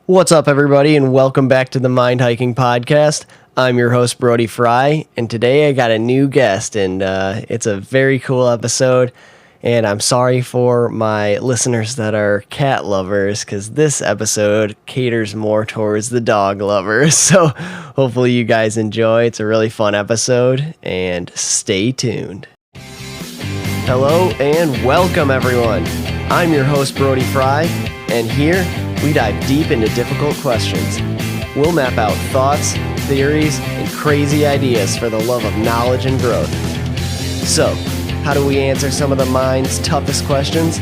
What's up, everybody, and welcome back to the Mind Hiking Podcast. I'm your host, Brody Frye, and today I got a new guest, and it's a very cool episode, and I'm sorry for my listeners that are cat lovers, because this episode caters more towards the dog lovers, so hopefully you guys enjoy. It's a really fun episode, and stay tuned. Hello, and welcome, everyone. I'm your host, Brody Frye, and here we dive deep into difficult questions. We'll map out thoughts, theories, and crazy ideas for the love of knowledge and growth. So, how do we answer some of the mind's toughest questions?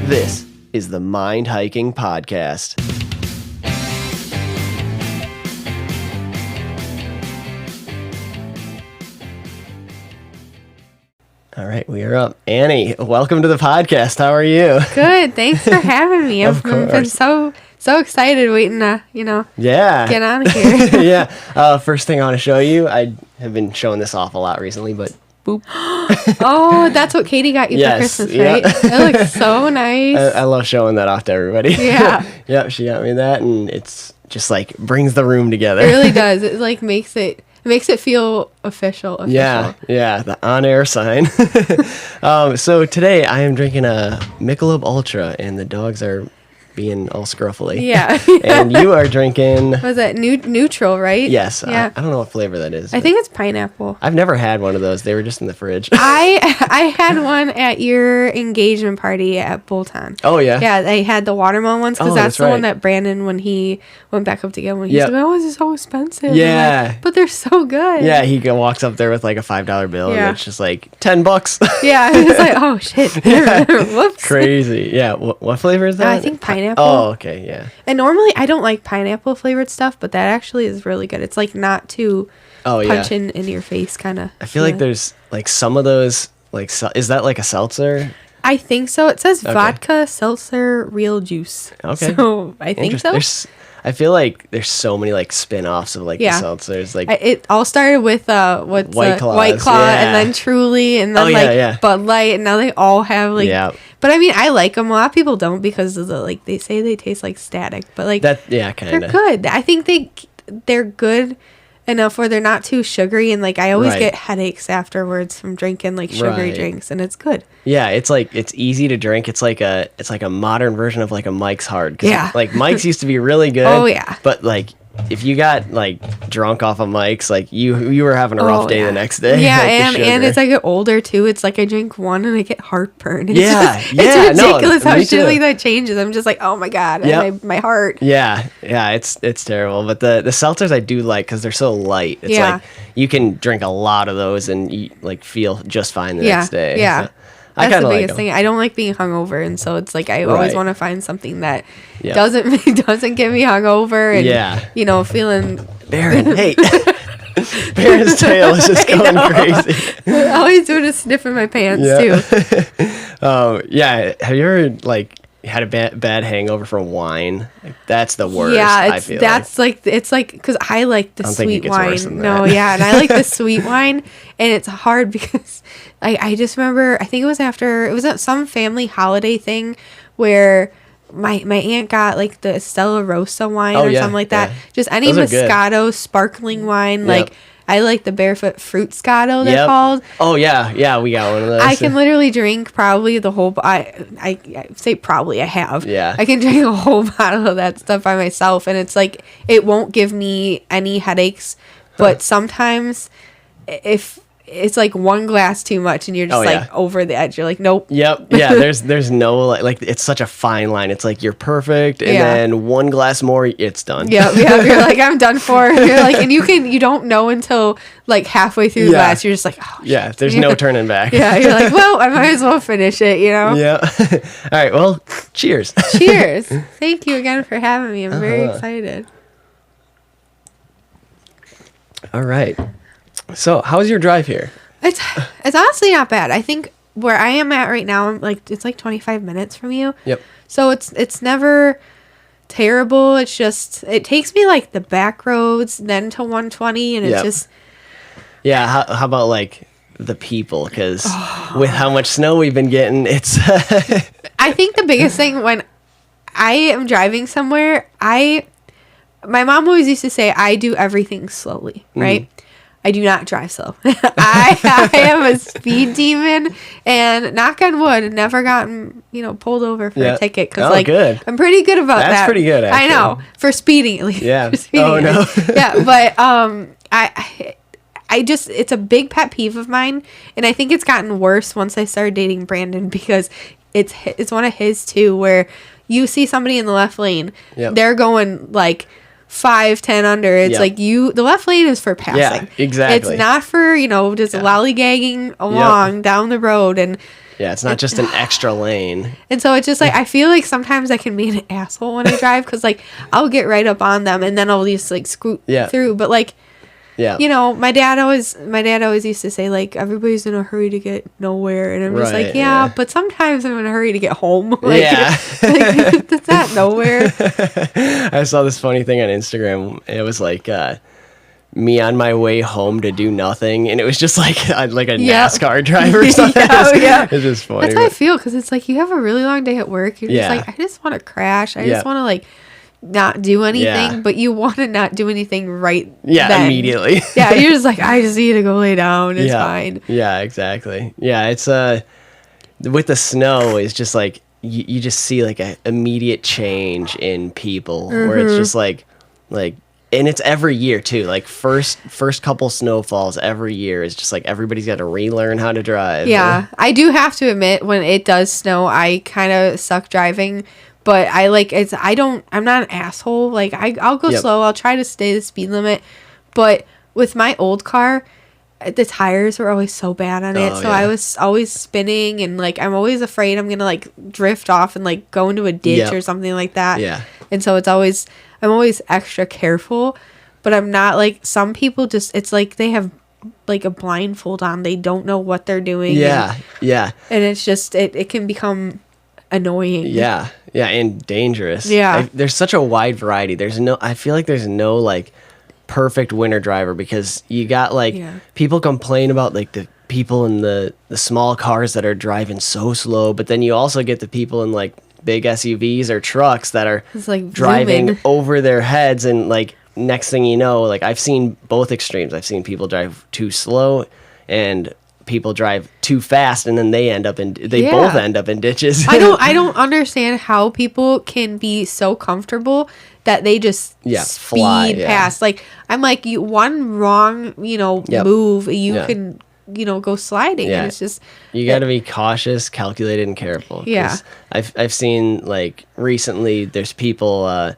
This is the Mind Hiking Podcast. All right, we are up. Annie, welcome to the podcast. How are you? Good. Thanks for having me. I've been so excited waiting to, get on here. Yeah. First thing I want to show you, I have been showing this off a lot recently, but boop. Oh, that's what Katie got you for Christmas, right? It looks so nice. I love showing that off to everybody. Yeah. Yep, she got me that, and it's just like brings the room together. It really does. It like makes it feel official. Yeah, the on-air sign. So today I am drinking a Michelob Ultra, and the dogs are being all scruffly. Yeah. And you are drinking... Was that neutral, right? Yes. Yeah. I don't know what flavor that is. I think it's pineapple. I've never had one of those. They were just in the fridge. I had one at your engagement party at Bolton. Oh, yeah? Yeah, they had the watermelon ones, because that's the one that Brandon, when he went back up to get one, he's like, oh, this is so expensive. Yeah. Like, but they're so good. Yeah, he walks up there with like a $5 bill, and it's just like $10. Yeah, he's like, oh, shit. Yeah. Whoops. Crazy. Yeah. What flavor is that? I think pineapple. Oh, okay, yeah. And normally I don't like pineapple flavored stuff, but that actually is really good. It's like not too punching in your face kind of. I feel like there's like some of those, like, is that like a seltzer? I think so. It says vodka, seltzer, real juice. Okay. So I think so. I feel like there's so many like spin-offs of like the seltzers. Like it all started with White Claw, and then Truly, and then Bud Light, and now they all have like. Yeah. But I mean, I like them. A lot of people don't because of they say they taste like static, but like that. Yeah, kind of. They're good. I think they're good enough where they're not too sugary, and like I always get headaches afterwards from drinking like sugary drinks, and it's good. Yeah, it's like it's easy to drink. It's like a modern version of like a Mike's Hard. Yeah, like Mike's used to be really good. Oh yeah, but like if you got like drunk off of Mike's, like you were having a rough day the next day. Yeah, and as I get older too, it's like I drink one and I get heartburn. It's it's ridiculous how shit like that changes. I'm just like, oh my god, and my heart. Yeah, it's terrible. But the seltzers I do like because they're so light. It's like you can drink a lot of those and you like feel just fine the next day. Yeah. So that's the biggest thing. I don't like being hungover, and so it's like I always want to find something that doesn't get me hungover, and feeling. Baron, hey, Baron's tail is just going crazy. Always doing a sniff in my pants too. Have you ever like had a bad hangover from wine? Like, that's the worst. Yeah, it's like because I like the sweet wine. No, and I like the sweet wine, and it's hard because I just remember I think it was at some family holiday thing where my aunt got like the Stella Rosa wine or something like that. Just any Moscato sparkling wine like. I like the Barefoot Fruit Scotto, they're called. Oh, yeah, we got one of those. I can literally drink probably the whole... I say probably, I have. Yeah. I can drink a whole bottle of that stuff by myself, and it's like, it won't give me any headaches, but sometimes if... It's like one glass too much, and you're just over the edge. You're like, nope. Yep. Yeah. There's no like it's such a fine line. It's like you're perfect, and then one glass more, it's done. Yeah. You're like, I'm done for. You're like, and you don't know until like halfway through the glass. You're just like, oh. Yeah. There's no turning back. Yeah. You're like, well, I might as well finish it. Yeah. All right. Well, cheers. Cheers. Thank you again for having me. I'm very excited. All right. So, how's your drive here? It's honestly not bad. I think where I am at right now, it's like 25 minutes from you. Yep. So it's never terrible. It's just it takes me like the back roads, then to 120, and it's just. Yeah. How about like the people? Because with how much snow we've been getting, it's. I think the biggest thing when I am driving somewhere, my mom always used to say I do everything slowly, right? I do not drive slow. I am a speed demon, and knock on wood, never gotten pulled over for a ticket because good. I'm pretty good about that. That's pretty good. Actually. I know, for speeding at least. Yeah. No. Yeah, but I just, it's a big pet peeve of mine, and I think it's gotten worse once I started dating Brandon because it's one of his too, where you see somebody in the left lane, they're going like 5-10 under. It's like the left lane is for passing. Yeah, exactly. It's not for just lollygagging along down the road, and it's not just an extra lane. And so it's just like I feel like sometimes I can be an asshole when I drive because like I'll get right up on them and then I'll just like scoot through, but like. Yeah. My dad always used to say, like, everybody's in a hurry to get nowhere. And I'm just like, but sometimes I'm in a hurry to get home. Like, like, that's not nowhere. I saw this funny thing on Instagram. It was like me on my way home to do nothing. And it was just like a NASCAR driver or something. It's just funny. That's how I feel. Because it's like you have a really long day at work. You're just like, I just want to crash. I just want to, like, not do anything, but you want to not do anything then. Immediately. You're just like, I just need to go lay down. It's fine. Yeah, exactly. Yeah, it's with the snow, it's just like you just see like an immediate change in people where it's just like and it's every year too. Like first couple snowfalls every year is just like everybody's got to relearn how to drive. Yeah, I do have to admit when it does snow, I kind of suck driving. But I'm not an asshole. Like, I'll go slow. I'll try to stay the speed limit. But with my old car, the tires were always so bad on it. So I was always spinning. And, like, I'm always afraid I'm going to, like, drift off and, like, go into a ditch or something like that. Yeah. And so I'm always extra careful. But I'm not, like, some people just, it's like they have, like, a blindfold on. They don't know what they're doing. Yeah. And it's just, it can become annoying. Yeah, and dangerous. Yeah. There's such a wide variety. I feel like there's no like perfect winter driver because you got like people complain about like the people in the small cars that are driving so slow, but then you also get the people in like big SUVs or trucks that are like driving over their heads, and like next thing you know, like I've seen both extremes. I've seen people drive too slow and people drive too fast, and then they both end up in ditches. I don't understand how people can be so comfortable that they just speed past. Like I'm like, you one wrong move, you can go sliding. And it's just you got to be cautious, calculated, and careful. Yeah, I've seen like recently there's people.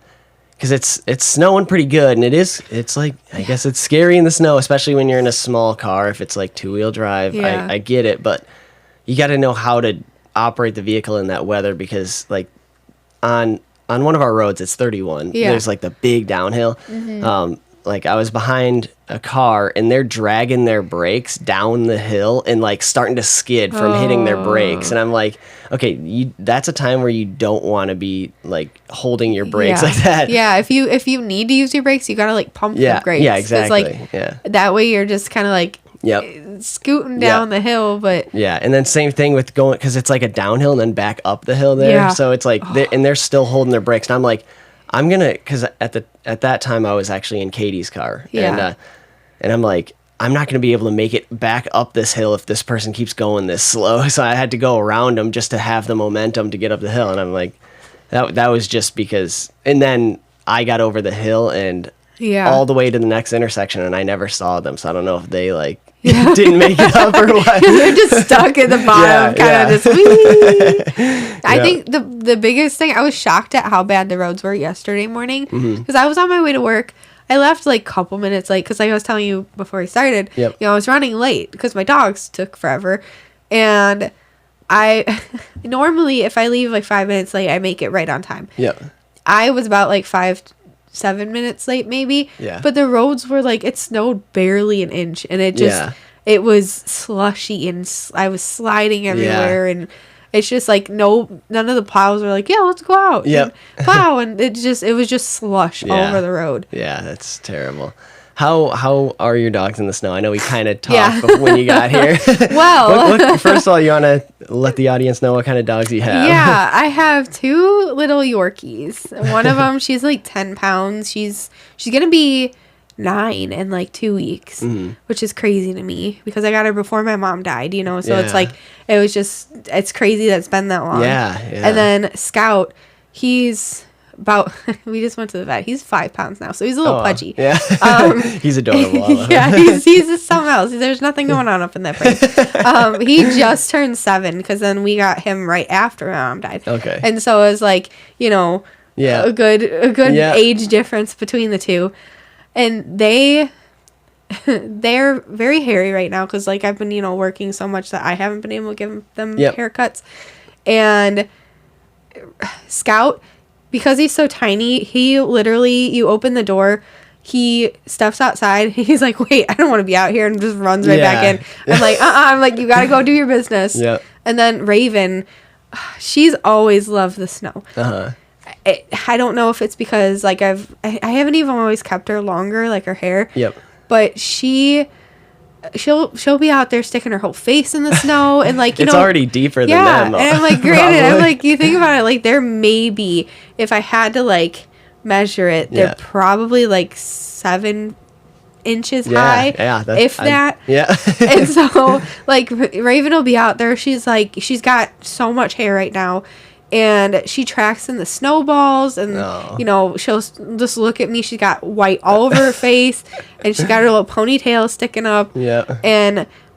Because it's snowing pretty good, and it's like, I guess it's scary in the snow, especially when you're in a small car. If it's like 2-wheel drive, I get it, but you got to know how to operate the vehicle in that weather, because like on one of our roads, it's 31. There's like the big downhill. Like I was behind a car and they're dragging their brakes down the hill and like starting to skid from hitting their brakes. And I'm like, okay, that's a time where you don't want to be like holding your brakes like that. Yeah. If you need to use your brakes, you got to like pump the brakes. Yeah, exactly. Like, that way you're just kind of like scooting down the hill. But and then same thing with going, because it's like a downhill and then back up the hill there. So it's like, they're still holding their brakes. And I'm like, I'm gonna, because at that time I was actually in Katie's car, and I'm like, I'm not gonna be able to make it back up this hill if this person keeps going this slow. So I had to go around them just to have the momentum to get up the hill. And I'm like, that was just because. And then I got over the hill and all the way to the next intersection, and I never saw them. So I don't know if they like didn't make it up or what. They're just stuck at the bottom, kind of just wee. I think the biggest thing, I was shocked at how bad the roads were yesterday morning, because I was on my way to work. I left like a couple minutes late because, like I was telling you before we started, I was running late because my dogs took forever. And I normally, if I leave like 5 minutes late, I make it right on time. I was about like 7 minutes late maybe, but the roads were like, it snowed barely an inch, and it just it was slushy, and I was sliding everywhere, and it's just like none of the plows were like, let's go out and plow, and it was just slush all over the road. That's terrible. How are your dogs in the snow? I know we kind of talked when you got here. Well, first of all, you want to let the audience know what kind of dogs you have. Yeah, I have 2 little Yorkies. One of them, she's like 10 pounds. She's gonna be 9 in like 2 weeks, which is crazy to me because I got her before my mom died, you know. So it's like it's crazy that it's been that long. Yeah. And then Scout, he's about we just went to the vet. He's 5 pounds now, so he's a little pudgy. Yeah. He's adorable. Yeah, he's something else. There's nothing going on up in that brain. He just turned 7 because then we got him right after my mom died. Okay. And so it was like, you know, a good age difference between the two. And they're very hairy right now because, like, I've been, you know, working so much that I haven't been able to give them haircuts. And Scout, because he's so tiny, he literally, you open the door, he steps outside, he's like, wait, I don't want to be out here, and just runs right back in. I'm like, I'm like, you got to go do your business. Yep. And then Raven, she's always loved the snow. Uh-huh. I don't know if it's because like I haven't even always kept her longer, like her hair. Yep. But she'll be out there sticking her whole face in the snow and like it's already deeper than them. And I'm like, granted, I'm like, you think about it, like there may be, if I had to like measure it, they're probably like 7 inches high. Yeah. That. Yeah. And so like Raven will be out there. She's got so much hair right now. And she tracks in the snowballs, and you know, she'll just look at me. She's got white all over her face, and she's got her little ponytail sticking up. Yeah.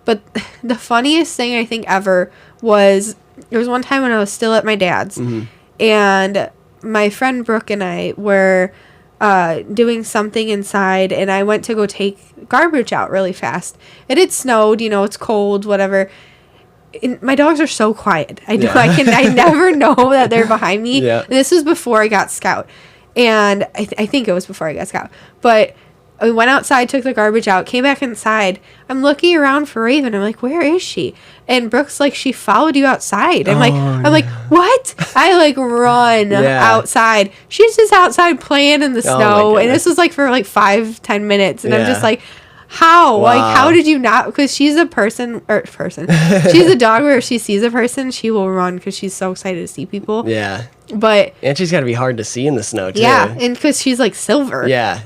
But the funniest thing I think ever was there was one time when I was still at my dad's, and my friend Brooke and I were doing something inside, and I went to go take garbage out really fast. It had snowed, you know, it's cold, whatever. And my dogs are so quiet. I never know that they're behind me. Yeah. And this was before I got Scout. And I think it was before I got Scout. But I went outside, took the garbage out, came back inside. I'm looking around for Raven. I'm like, where is she? And Brooke's like, she followed you outside. I'm like, what? I like run outside. She's just outside playing in the snow. And this was like for like 5-10 minutes. And I'm just like, how? Wow. Like, how did you not? Because she's a person. She's a dog where if she sees a person, she will run because she's so excited to see people. Yeah. And she's got to be hard to see in the snow, too. Yeah, and because she's, like, silver. Yeah.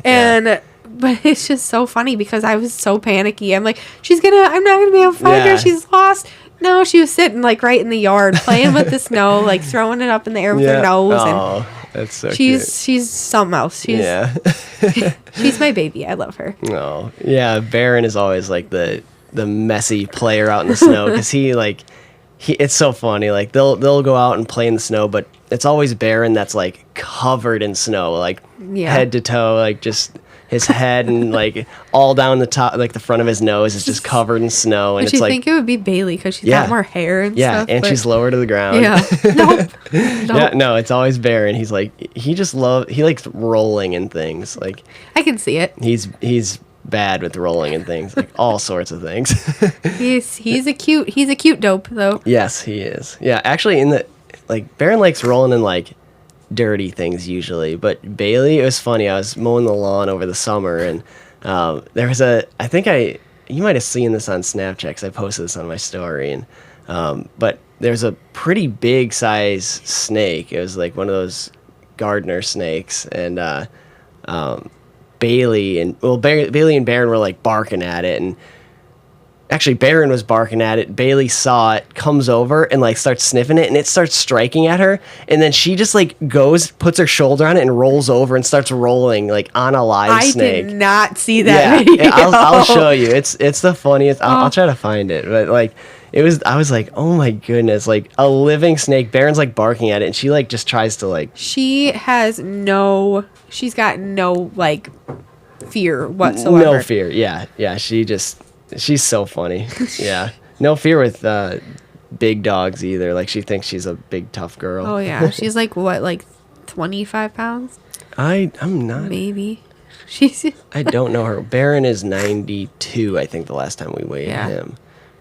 But it's just so funny because I was so panicky. I'm like, I'm not going to be able to find her. She's lost. No, she was sitting, like, right in the yard playing with the snow, like, throwing it up in the air with her nose. Oh, that's so cute. She's something else. She's my baby. I love her. Oh, yeah. Baron is always like the messy player out in the snow because it's so funny. Like they'll go out and play in the snow, but it's always Baron that's like covered in snow, like head to toe, like just his head and like all down the top, like the front of his nose is just covered in snow. And it's like, think it would be Bailey because she's got more hair and stuff. Yeah, and she's lower to the ground. Yeah. Nope. Yeah, no, it's always Baron. He's like, he likes rolling and things. Like I can see it. He's bad with rolling and things, like all sorts of things. he's a cute dope though. Yes, he is. Yeah, actually Baron likes rolling in like dirty things usually, but Bailey, it was funny. I was mowing the lawn over the summer, and there was you might have seen this on Snapchat because I posted this on my story, and but there's a pretty big size snake. It was like one of those gardener snakes, and Bailey and Baron were like barking at it, and actually Baron was barking at it. Bailey saw it, comes over and like starts sniffing it, and it starts striking at her, and then she just like puts her shoulder on it and rolls over and starts rolling like on a live snake. I did not see that video. Yeah, I'll show you. It's the funniest. I'll try to find it, but like I was like, oh my goodness, like a living snake. Baron's like barking at it, and she like just tries to like. She's got no like fear whatsoever. No fear. Yeah. She's so funny. Yeah. No fear with big dogs either. Like she thinks she's a big tough girl. Oh yeah. She's like what, like 25 pounds? I'm not. Maybe. I don't know her. Baron is 92, I think the last time we weighed him.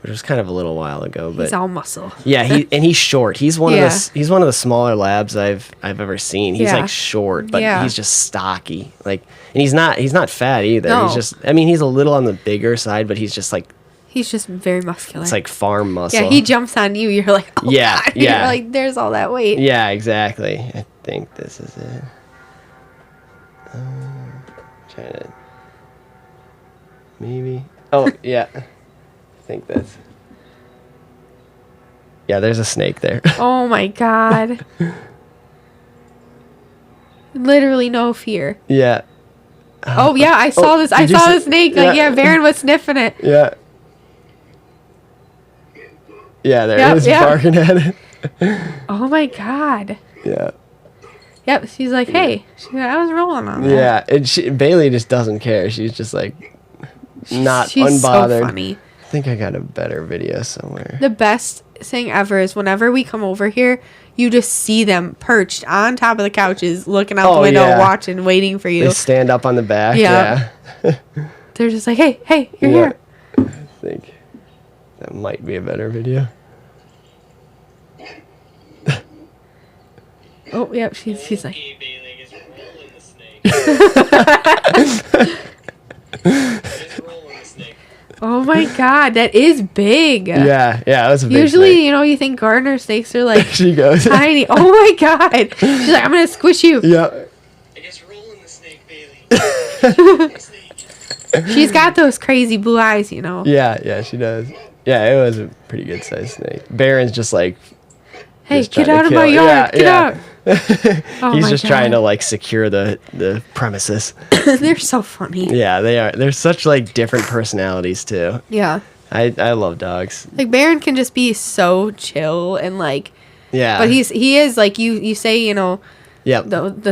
which was kind of a little while ago. But he's all muscle. Yeah, he's short. He's one of the smaller labs I've ever seen. He's like short, but he's just stocky. Like, and he's not fat either. No. He's just, I mean, he's a little on the bigger side, but he's just like, he's just very muscular. It's like farm muscle. Yeah, he jumps on you. You're like, oh, yeah, God. Yeah. You're like, there's all that weight. Yeah, exactly. I think this is it. Trying to, maybe. Oh, yeah. I think that's. Yeah, there's a snake there. Oh my God. Literally no fear. Yeah. Oh yeah, I saw this. I saw the snake. Like, yeah, Baron was sniffing it. Yeah. Yeah, there it is, barking at it. Oh my God. Yeah. Yep, she's like, hey, I was rolling on that. Yeah, and Bailey just doesn't care. She's just like, not she's unbothered. So funny. I think I got a better video somewhere. The best thing ever is whenever we come over here, you just see them perched on top of the couches, looking out the window, watching, waiting for you. They stand up on the back. Yeah. They're just like, hey, you're here. I think that might be a better video. Oh, yep, she's like. Oh my God, that is big. Yeah, that was a big Usually, snake. You think gardener snakes are like she goes tiny. Oh my God. She's like, I'm going to squish you. Yeah. I guess rolling the snake, Bailey. She's got those crazy blue eyes, Yeah, she does. Yeah, it was a pretty good sized snake. Baron's just like, hey, get out of my yard. Get out. He's just trying to like secure the premises. They're so funny. Yeah, they are. They're such like different personalities too. Yeah. I love dogs. Like Baron can just be so chill and like, but he is like you say, the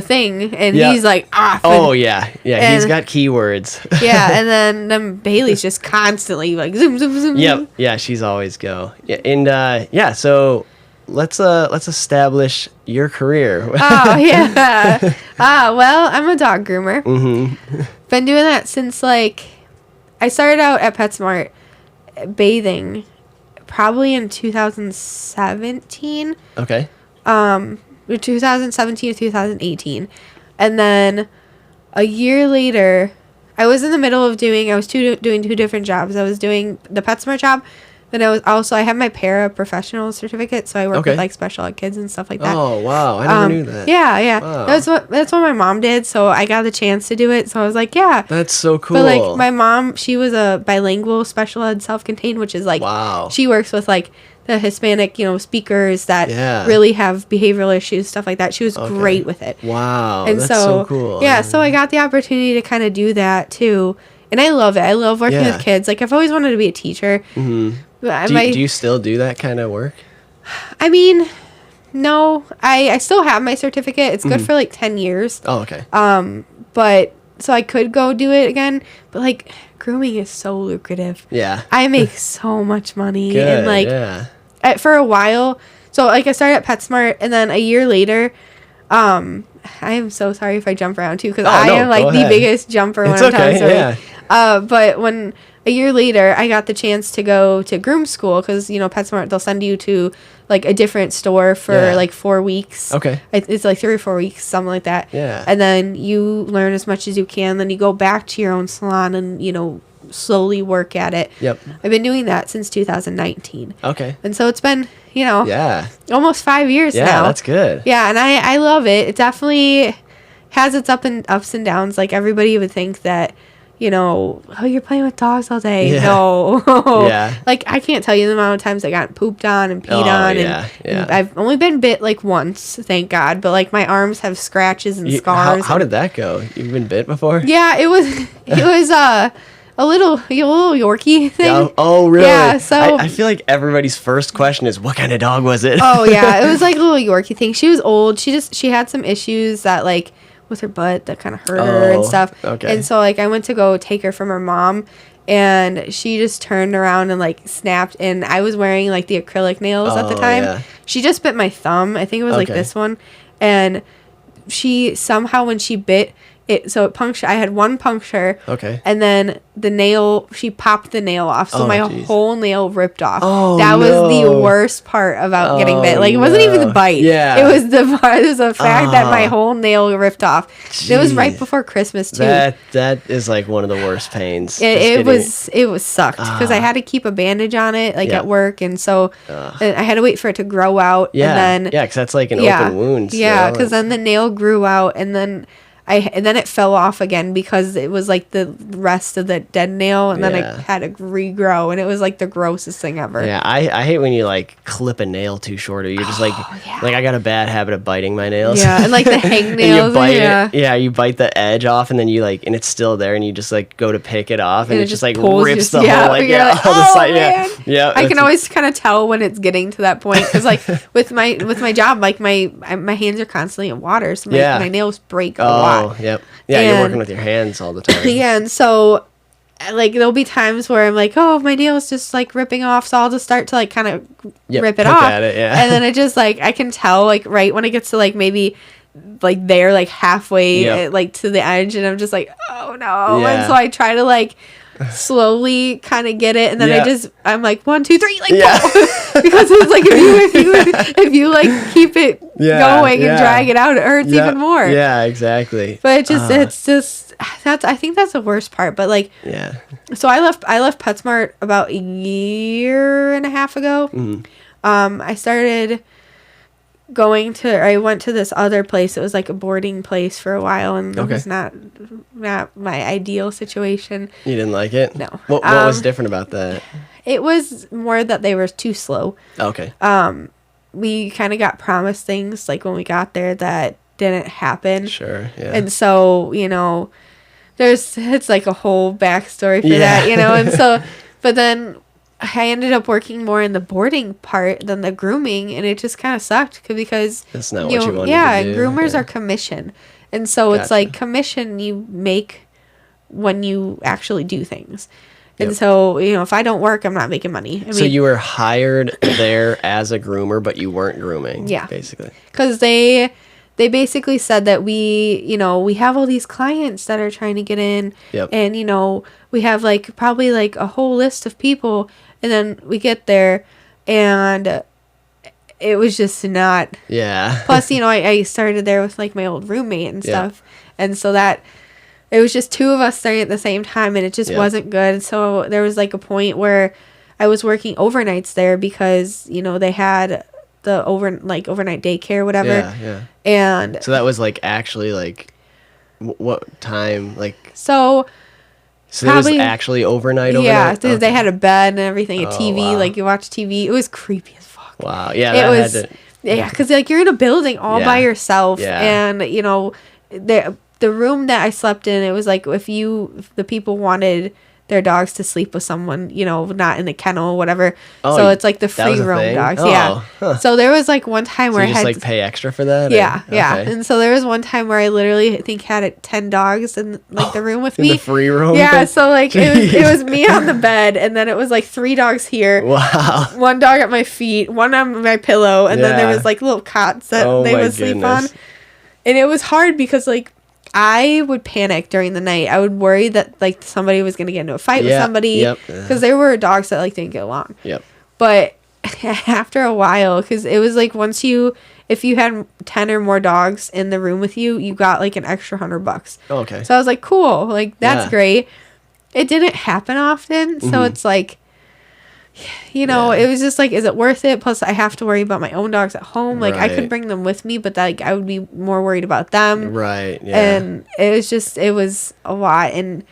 thing, and he's like off. Oh yeah, he's got keywords. Yeah, and then Bailey's just constantly like zoom zoom zoom. Yep. Yeah, she's always go. Yeah, and so let's establish your career. Oh yeah. Well, I'm a dog groomer. Mm-hmm. Been doing that since like I started out at PetSmart bathing probably in 2017. Okay. 2017 to 2018, and then a year later, I was in the middle of doing doing two different jobs. I was doing the PetSmart job. Then I had my paraprofessional certificate, so I work with like special ed kids and stuff like that. Oh wow, I never knew that. Yeah. Wow. That's what my mom did, so I got the chance to do it. So I was like, yeah. That's so cool. But like my mom, she was a bilingual special ed self-contained, which is like she works with like the Hispanic, speakers that really have behavioral issues, stuff like that. She was great with it. Wow, and that's so cool. Yeah, so I got the opportunity to kind of do that too, and I love it. I love working with kids. Like I've always wanted to be a teacher. Mm-hmm. Do you still do that kind of work? I mean, no. I still have my certificate. It's good for like 10 years. Oh, okay. But so I could go do it again. But like grooming is so lucrative. Yeah. I make so much money. Good, and like for a while. So like I started at PetSmart, and then a year later, I am so sorry if I jump around too, because I am like the biggest jumper when I'm telling stories. Yeah. But when a year later, I got the chance to go to groom school because, PetSmart, they'll send you to like a different store for like 4 weeks. Okay. It's like 3 or 4 weeks, something like that. Yeah. And then you learn as much as you can. Then you go back to your own salon and, slowly work at it. Yep. I've been doing that since 2019. Okay. And so it's been, almost 5 years now. Yeah, that's good. Yeah, and I love it. It definitely has its ups and downs. Like everybody would think that, you're playing with dogs all day. Yeah. No. Yeah. Like I can't tell you the amount of times I got pooped on and peed on. And I've only been bit like once, thank God. But like my arms have scratches and scars. How did that go? You've been bit before? Yeah, it was a little Yorkie thing. Yeah. Oh, really? Yeah, so I feel like everybody's first question is, what kind of dog was it? Oh, yeah. It was like a little Yorkie thing. She was old. She had some issues that like with her butt that kind of hurt her and stuff. Okay. And so like I went to go take her from her mom, and she just turned around and like snapped, and I was wearing like the acrylic nails at the time. Yeah. She just bit my thumb. I think it was like this one. And she somehow, when she bit, it punctured. I had one puncture. Okay. And then she popped the nail off. So my whole nail ripped off. Oh, that was the worst part about getting bit. Like, it wasn't even the bite. Yeah. It was the fact that my whole nail ripped off. It was right before Christmas, too. That is like one of the worst pains. It was sucked because I had to keep a bandage on it, like at work. And so I had to wait for it to grow out. Yeah. And then, because that's like an open wound. Yeah, because then the nail grew out, and then it fell off again because it was like the rest of the dead nail, and then I had to regrow, and it was like the grossest thing ever. Yeah, I hate when you like clip a nail too short, or you're just like I got a bad habit of biting my nails. Yeah, and like the hangnails. You bite it. Yeah, you bite the edge off, and then you like, and it's still there, and you just like go to pick it off, and it just like rips the whole like the side. Man. Yeah. I can always kind of tell when it's getting to that point because like with my job, like my hands are constantly in water, so my nails break a lot. Oh, yep. Yeah, you're working with your hands all the time. Yeah, and so like there'll be times where I'm like, oh, my nail's just like ripping off, so I'll just start to like kind of rip it off. At it, and then it just like I can tell like right when it gets to like maybe like there like halfway like to the edge, and I'm just like, oh no. And so I try to like slowly kind of get it, and then I'm like 1, 2, 3 like because it's like if you like keep it going and drag it out, it hurts even more. Yeah, exactly. But it's just I think that's the worst part. But like so I left PetSmart about a year and a half ago. I started I went to this other place. It was like a boarding place for a while, and it was not my ideal situation. You didn't like it? No. What was different about that? It was more that they were too slow. Okay. We kind of got promised things like when we got there that didn't happen. Sure. Yeah. And so it's like a whole backstory for that, and so but then I ended up working more in the boarding part than the grooming, and it just kind of sucked because that's not what you wanted to do. Yeah, groomers are commission, and so it's like commission you make when you actually do things. And so, if I don't work, I'm not making money. So you were hired there as a groomer, but you weren't grooming. Yeah, basically, because they basically said that we have all these clients that are trying to get in, and we have like probably like a whole list of people. And then we get there, and it was just not. Yeah. Plus, I started there with like my old roommate and stuff, and so that it was just two of us starting at the same time, and it just wasn't good. So there was like a point where I was working overnights there because they had the overnight daycare, or whatever. Yeah. And so that was like actually like what time like so. So probably, it was actually overnight? Yeah, they had a bed and everything, a TV, like you watch TV. It was creepy as fuck. Wow, yeah, it was. Yeah, because like you're in a building all by yourself, and the room that I slept in, it was like if the people wanted their dogs to sleep with someone, not in the kennel or whatever. Oh, so it's like the free roam dogs. Oh, yeah. Huh. So there was like one time where I had like pay extra for that? Yeah. And so there was one time where I literally had 10 dogs in like the room with me. In the free room? Yeah. So like it was me on the bed, and then it was like 3 dogs here. Wow. 1 dog at my feet, 1 on my pillow, and then there was like little cots that they would sleep on. And it was hard because like I would panic during the night. I would worry that like somebody was going to get into a fight with somebody because there were dogs that like didn't get along. Yep. But after a while, because it was like if you had 10 or more dogs in the room with you, you got like an extra $100. Oh, okay. So I was like, cool, like that's great. It didn't happen often, so it's like, it was just like, is it worth it? Plus, I have to worry about my own dogs at home. Like, I could bring them with me, but like, I would be more worried about them. Right. Yeah. And it was a lot. And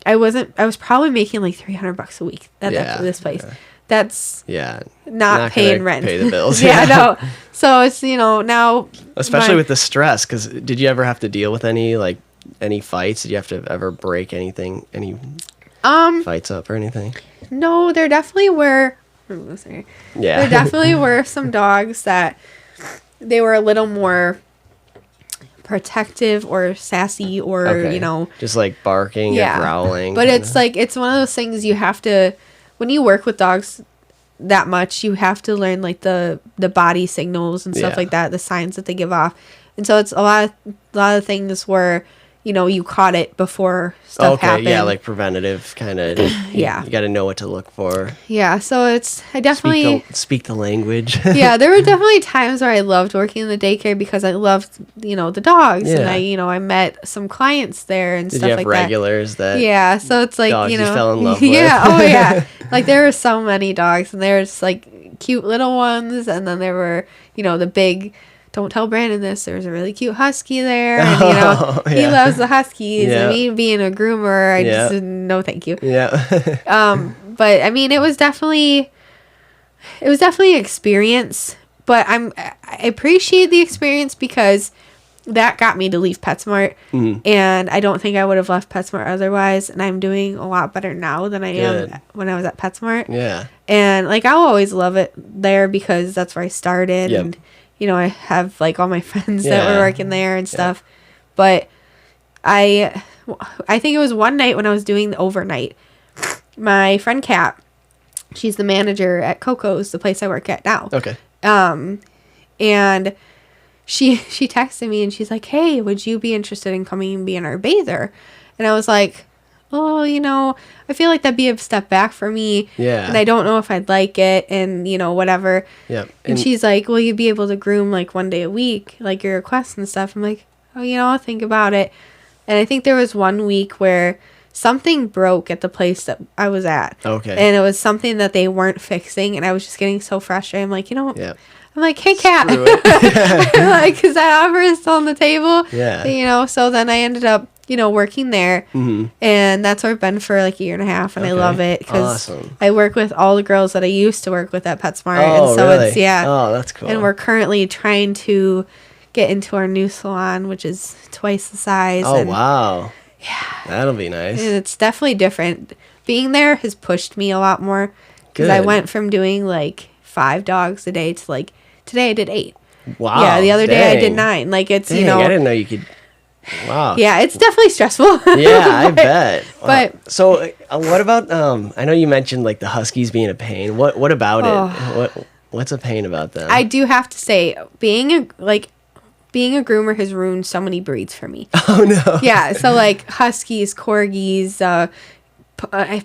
I was probably making like $300 a week at this place. Yeah. That's not paying rent. Pay the bills. No. So it's, now. Especially with the stress, because did you ever have to deal with any fights? Did you have to ever break anything, any fights up or anything? No, there definitely were. There definitely were some dogs that they were a little more protective or sassy or just like barking or growling. But it's like it's one of those things you have to, when you work with dogs that much, you have to learn like the body signals and stuff like that, the signs that they give off. And so it's a lot of things where you caught it before stuff happened. Yeah, like preventative kind of. Yeah. You got to know what to look for. Yeah, so I definitely... Speak the language. Yeah, there were definitely times where I loved working in the daycare because I loved, the dogs. Yeah. And I met some clients there and stuff like that. Did you have regulars that... Yeah, so it's like, dogs you fell in love with? Yeah, oh yeah. Like, there were so many dogs, and there's, like, cute little ones, and then there were, the big... Don't tell Brandon this. There's a really cute husky there, and he loves the huskies. Yeah. And me being a groomer, I just no, thank you. Yeah. But I mean, it was definitely an experience. But I appreciate the experience because that got me to leave PetSmart, and I don't think I would have left PetSmart otherwise. And I'm doing a lot better now than I am when I was at PetSmart. Yeah. And like, I'll always love it there because that's where I started, and I have like all my friends that were working there and stuff. But I think it was one night when I was doing the overnight. My friend Kat, she's the manager at Coco's, the place I work at now. Okay. And she texted me and she's like, "Hey, would you be interested in coming and being our bather?" And I was like, "Oh, I feel like that'd be a step back for me. Yeah. And I don't know if I'd like it and, whatever." Yeah. And she's like, "Will you be able to groom like one day a week, like your requests and stuff?" I'm like, "Oh, I'll think about it." And I think there was one week where something broke at the place that I was at. Okay. And it was something that they weren't fixing, and I was just getting so frustrated. I'm like, Yeah. I'm like, "Hey, Kat," like, because that offer is still on the table. Yeah. So then I ended up, working there, and that's where I've been for like a year and a half, and I love it because I work with all the girls that I used to work with at PetSmart, and so really? it's Oh, that's cool. and we're currently trying to get into our new salon, which is twice the size. Oh, and wow. Yeah. That'll be nice. and it's definitely different. Being there has pushed me a lot more because I went from doing like 5 dogs a day to like today I did 8. Wow. Yeah, the other day I did 9. Like, it's, I didn't know you could. Wow. Yeah, it's definitely stressful. Yeah, I bet. Wow. But so, what about I know you mentioned like the huskies being a pain. What about it? What's a pain about them? I do have to say, being a groomer has ruined so many breeds for me. Oh no. Yeah, so like huskies, corgis,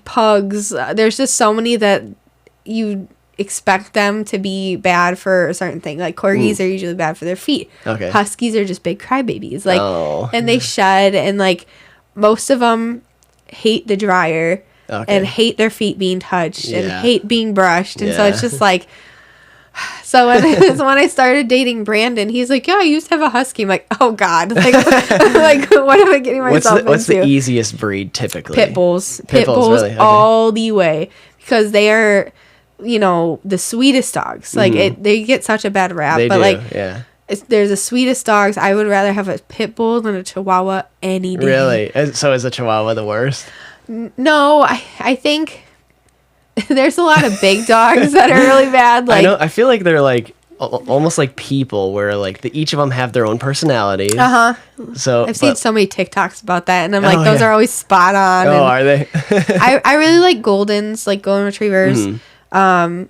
pugs. There's just so many that you expect them to be bad for a certain thing. Like, corgis are usually bad for their feet. Okay. Huskies are just big crybabies. Like, and they shed, and like most of them hate the dryer and hate their feet being touched and hate being brushed. And so it's just like, so when I started dating Brandon, he's like, "Yeah, I used to have a husky." I'm like, "Oh God, like, like what am I getting myself into?" What's the easiest breed typically? Pit bulls. Pit bulls really? Okay. All the way, because they are, the sweetest dogs. Like, they get such a bad rap, They but do, like, they're the sweetest dogs. I would rather have a pit bull than a chihuahua any day. Really? So is a chihuahua the worst? No, I think there's a lot of big dogs that are really bad. Like, I feel like they're like almost like people, where like each of them have their own personalities. So I've seen so many TikToks about that, and I'm like, those are always spot on. Oh, are they? I really like Goldens, like golden retrievers.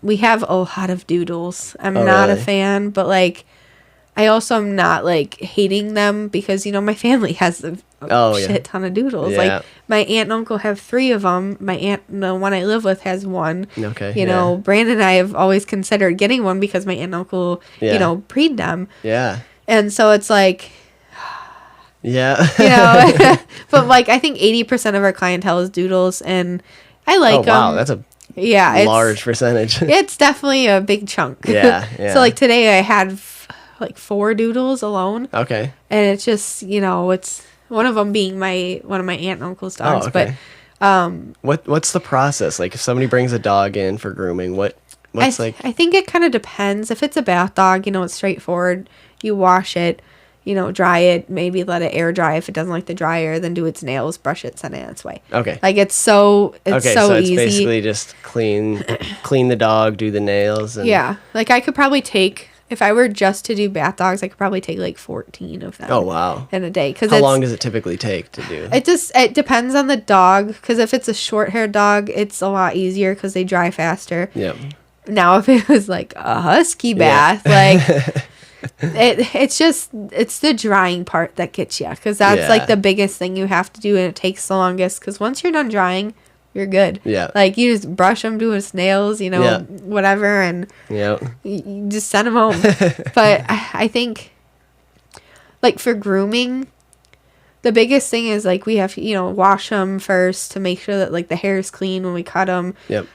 We have a lot of doodles. I'm not a fan, but like, I also am not like hating them because my family has a shit ton of doodles. Yeah. Like, my aunt and uncle have 3 of them. My aunt, the one I live with, has 1. Okay. Brandon and I have always considered getting one because my aunt and uncle, breed them. Yeah. And so it's like, yeah. but like, I think 80% of our clientele is doodles, and I like them. Wow, that's a large percentage. It's definitely a big chunk. Yeah. So like today I had like 4 doodles alone. Okay. And it's just, it's one of them being one of my aunt and uncle's dogs. Oh, okay. But what's the process? Like, if somebody brings a dog in for grooming, what's like? I think it kind of depends. If it's a bath dog, it's straightforward. You wash it, dry it, maybe let it air dry. If it doesn't like the dryer, then do its nails, brush it, send it its way. Okay. Like, it's so it's easy. Basically just clean the dog, do the nails. And... Yeah. Like, I could probably take, if I were just to do bath dogs, I could probably take like 14 of them. Oh, wow. In a day. How long does it typically take to do? It depends on the dog, because if it's a short-haired dog, it's a lot easier because they dry faster. Yeah. Now, if it was like a husky bath, like, it's the drying part that gets you, because that's like the biggest thing you have to do, and it takes the longest, because once you're done drying, you're good. Yeah. Like, you just brush them, do his nails, whatever, and you just send them home. But I think, like, for grooming, the biggest thing is, like, we have to, wash them first to make sure that, like, the hair is clean when we cut them. Yep.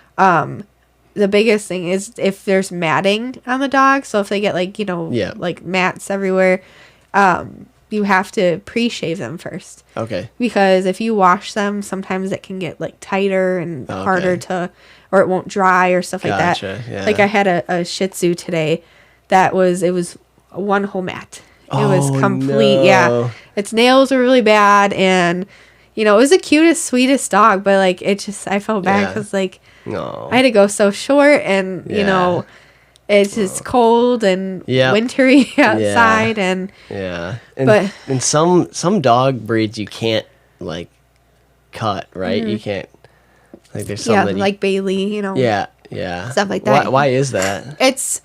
The biggest thing is if there's matting on the dog. So if they get, like, like mats everywhere, you have to pre-shave them first. Okay. Because if you wash them, sometimes it can get, like, tighter and harder to, or it won't dry or stuff like that. Yeah. Like, I had a Shih Tzu today it was one whole mat. It was complete. No. Yeah. Its nails were really bad, and, it was the cutest, sweetest dog, but, like, I felt bad because, like, I had to go so short, and, it's just cold and wintry outside, and but some dog breeds you can't, like, cut, right? You can't, like, there's some like Bailey, stuff like that. Why is that? It's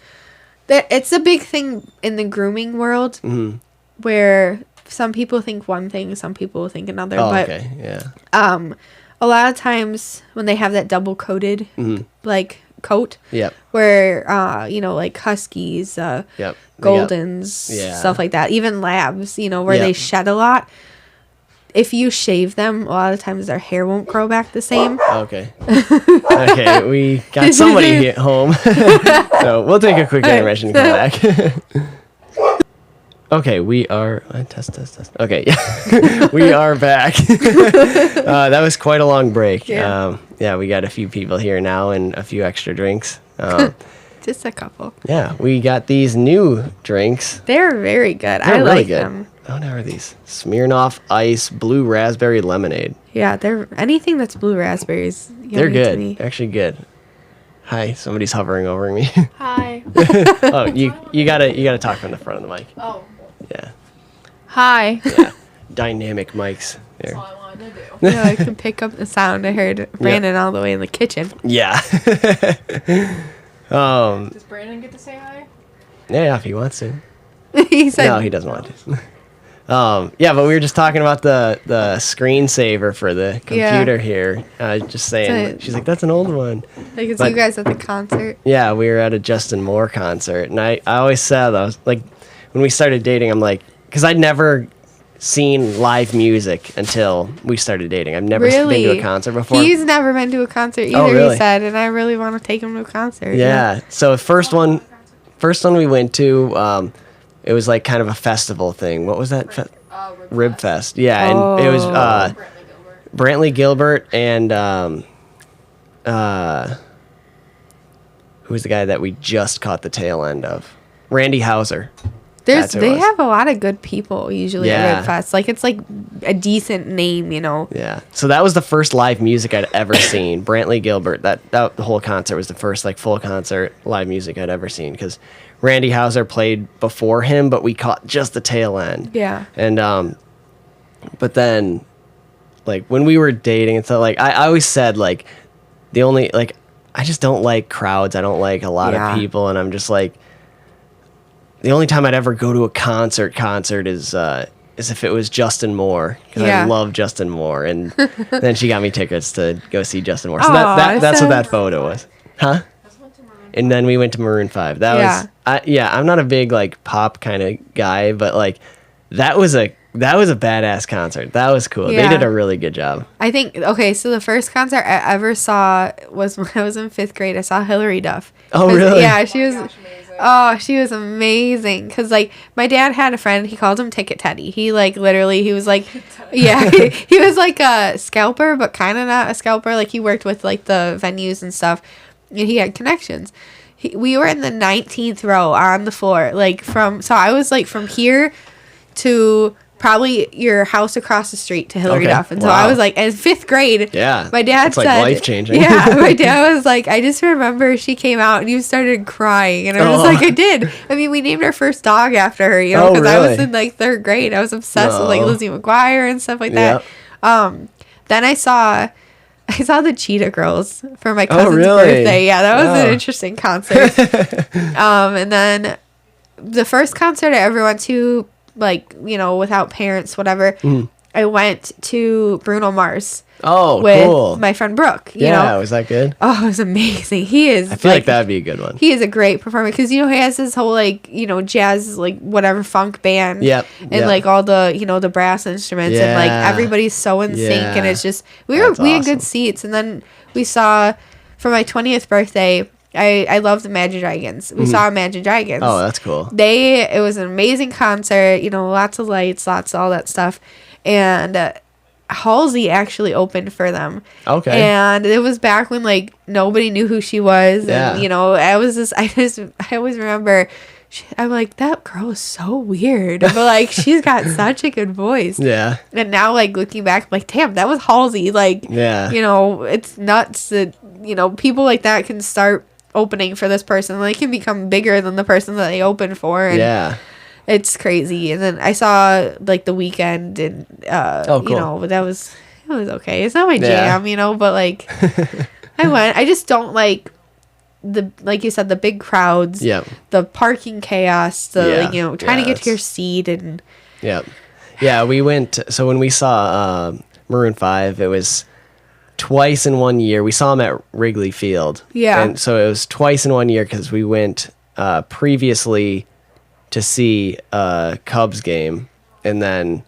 a big thing in the grooming world, where some people think one thing, some people think another. A lot of times when they have that double coated like coat, where like huskies, Goldens, stuff like that, even labs, where they shed a lot. If you shave them, a lot of times their hair won't grow back the same. Okay. Okay, we got somebody at home. So we'll take a quick intermission and come back. Okay, we are... Test. Okay, yeah. We are back. That was quite a long break. Yeah. We got a few people here now and a few extra drinks. Just a couple. Yeah, we got these new drinks. They're very good. They're I really like good. them. Oh, now are these? Smirnoff Ice Blue Raspberry Lemonade. Yeah, they're anything that's blue raspberries. They're good. Actually good. Hi, somebody's hovering over me. Hi. Oh, you gotta talk from the front of the mic. Oh. Yeah. Hi. Yeah. Dynamic mics. There. That's all I wanted to do. Yeah, I can pick up the sound. I heard Brandon all the way in the kitchen. Yeah. Does Brandon get to say hi? Yeah, if he wants to. He said No, he doesn't want to. Yeah, but we were just talking about the screensaver for the computer here. Just saying, she's like, that's an old one. Like, it's you guys at the concert. Yeah, we were at a Justin Moore concert, and I always said, I was like, when we started dating, I'm like, because I'd never seen live music until we started dating. I've never been to a concert before. He's never been to a concert either, really? He said, and I really want to take him to a concert. Yeah. So first one we went to, it was like kind of a festival thing. What was that? Rib Fest. Yeah, and it was Brantley Gilbert and who's the guy that we just caught the tail end of? Randy Houser. They have a lot of good people usually at Rib Fest. Like, it's like a decent name, Yeah. So that was the first live music I'd ever seen. Brantley Gilbert. That the whole concert was the first like full concert live music I'd ever seen, because Randy Houser played before him, but we caught just the tail end. Yeah. And but then, like, when we were dating and stuff, like, I always said, like, the only, like, I just don't like crowds. I don't like a lot of people, and I'm just like, the only time I'd ever go to a concert is if it was Justin Moore, because I love Justin Moore, and then she got me tickets to go see Justin Moore. So that's what that photo was, huh? And then we went to Maroon 5. That was I'm not a big like pop kind of guy, but like that was a badass concert. That was cool. Yeah. They did a really good job. I think so the first concert I ever saw was when I was in 5th grade. I saw Hillary Duff. Oh, really? Yeah, she was. Oh, she was amazing. Cause like my dad had a friend. He called him Ticket Teddy. He like literally. He was like, he was like a scalper, but kind of not a scalper. Like he worked with like the venues and stuff, and he had connections. We were in the 19th row on the floor, like so I was like from here to probably your house across the street to Hillary Duff. And so I was like, in 5th grade, my dad said, like life-changing. Yeah, my dad was like, I just remember she came out and you started crying. And I was like, I did. I mean, we named our first dog after her, because I was in like 3rd grade. I was obsessed with like Lizzie McGuire and stuff like that. Then I saw the Cheetah Girls for my cousin's birthday. Yeah, that was an interesting concert. And then the first concert I ever went to, like, you know, without parents, whatever, I went to Bruno Mars. Oh, with cool. my friend Brooke. You know? Was that good? Oh, it was amazing. He is. I feel like that'd be a good one. He is a great performer because, you know, he has this whole, like, you know, jazz, like, whatever, funk band. Yep. And, like, all the, you know, the brass instruments. And, like, everybody's so in sync. And it's just, we had good seats. And then we saw, for my 20th birthday, I love the Imagine Dragons. We saw Imagine Dragons. Oh, that's cool. It was an amazing concert, you know, lots of lights, lots of all that stuff. And Halsey actually opened for them. Okay. And it was back when, like, nobody knew who she was. Yeah. And, you know, I always remember, I'm like, that girl is so weird. But, like, she's got such a good voice. Yeah. And now, like, looking back, I'm like, damn, that was Halsey. Like, you know, it's nuts that, you know, people like that can start opening for this person. They can become bigger than the person that they opened for. And it's crazy. And then I saw, like, The Weeknd, and cool. you know, but it was okay. It's not my jam, you know, but, like, I went. I just don't like like you said, the big crowds, the parking chaos, like, you know, trying to get to your seat. And we went. So when we saw Maroon 5, it was twice in 1 year. We saw them at Wrigley Field. And so it was twice in 1 year because we went previously to see a Cubs game, and then,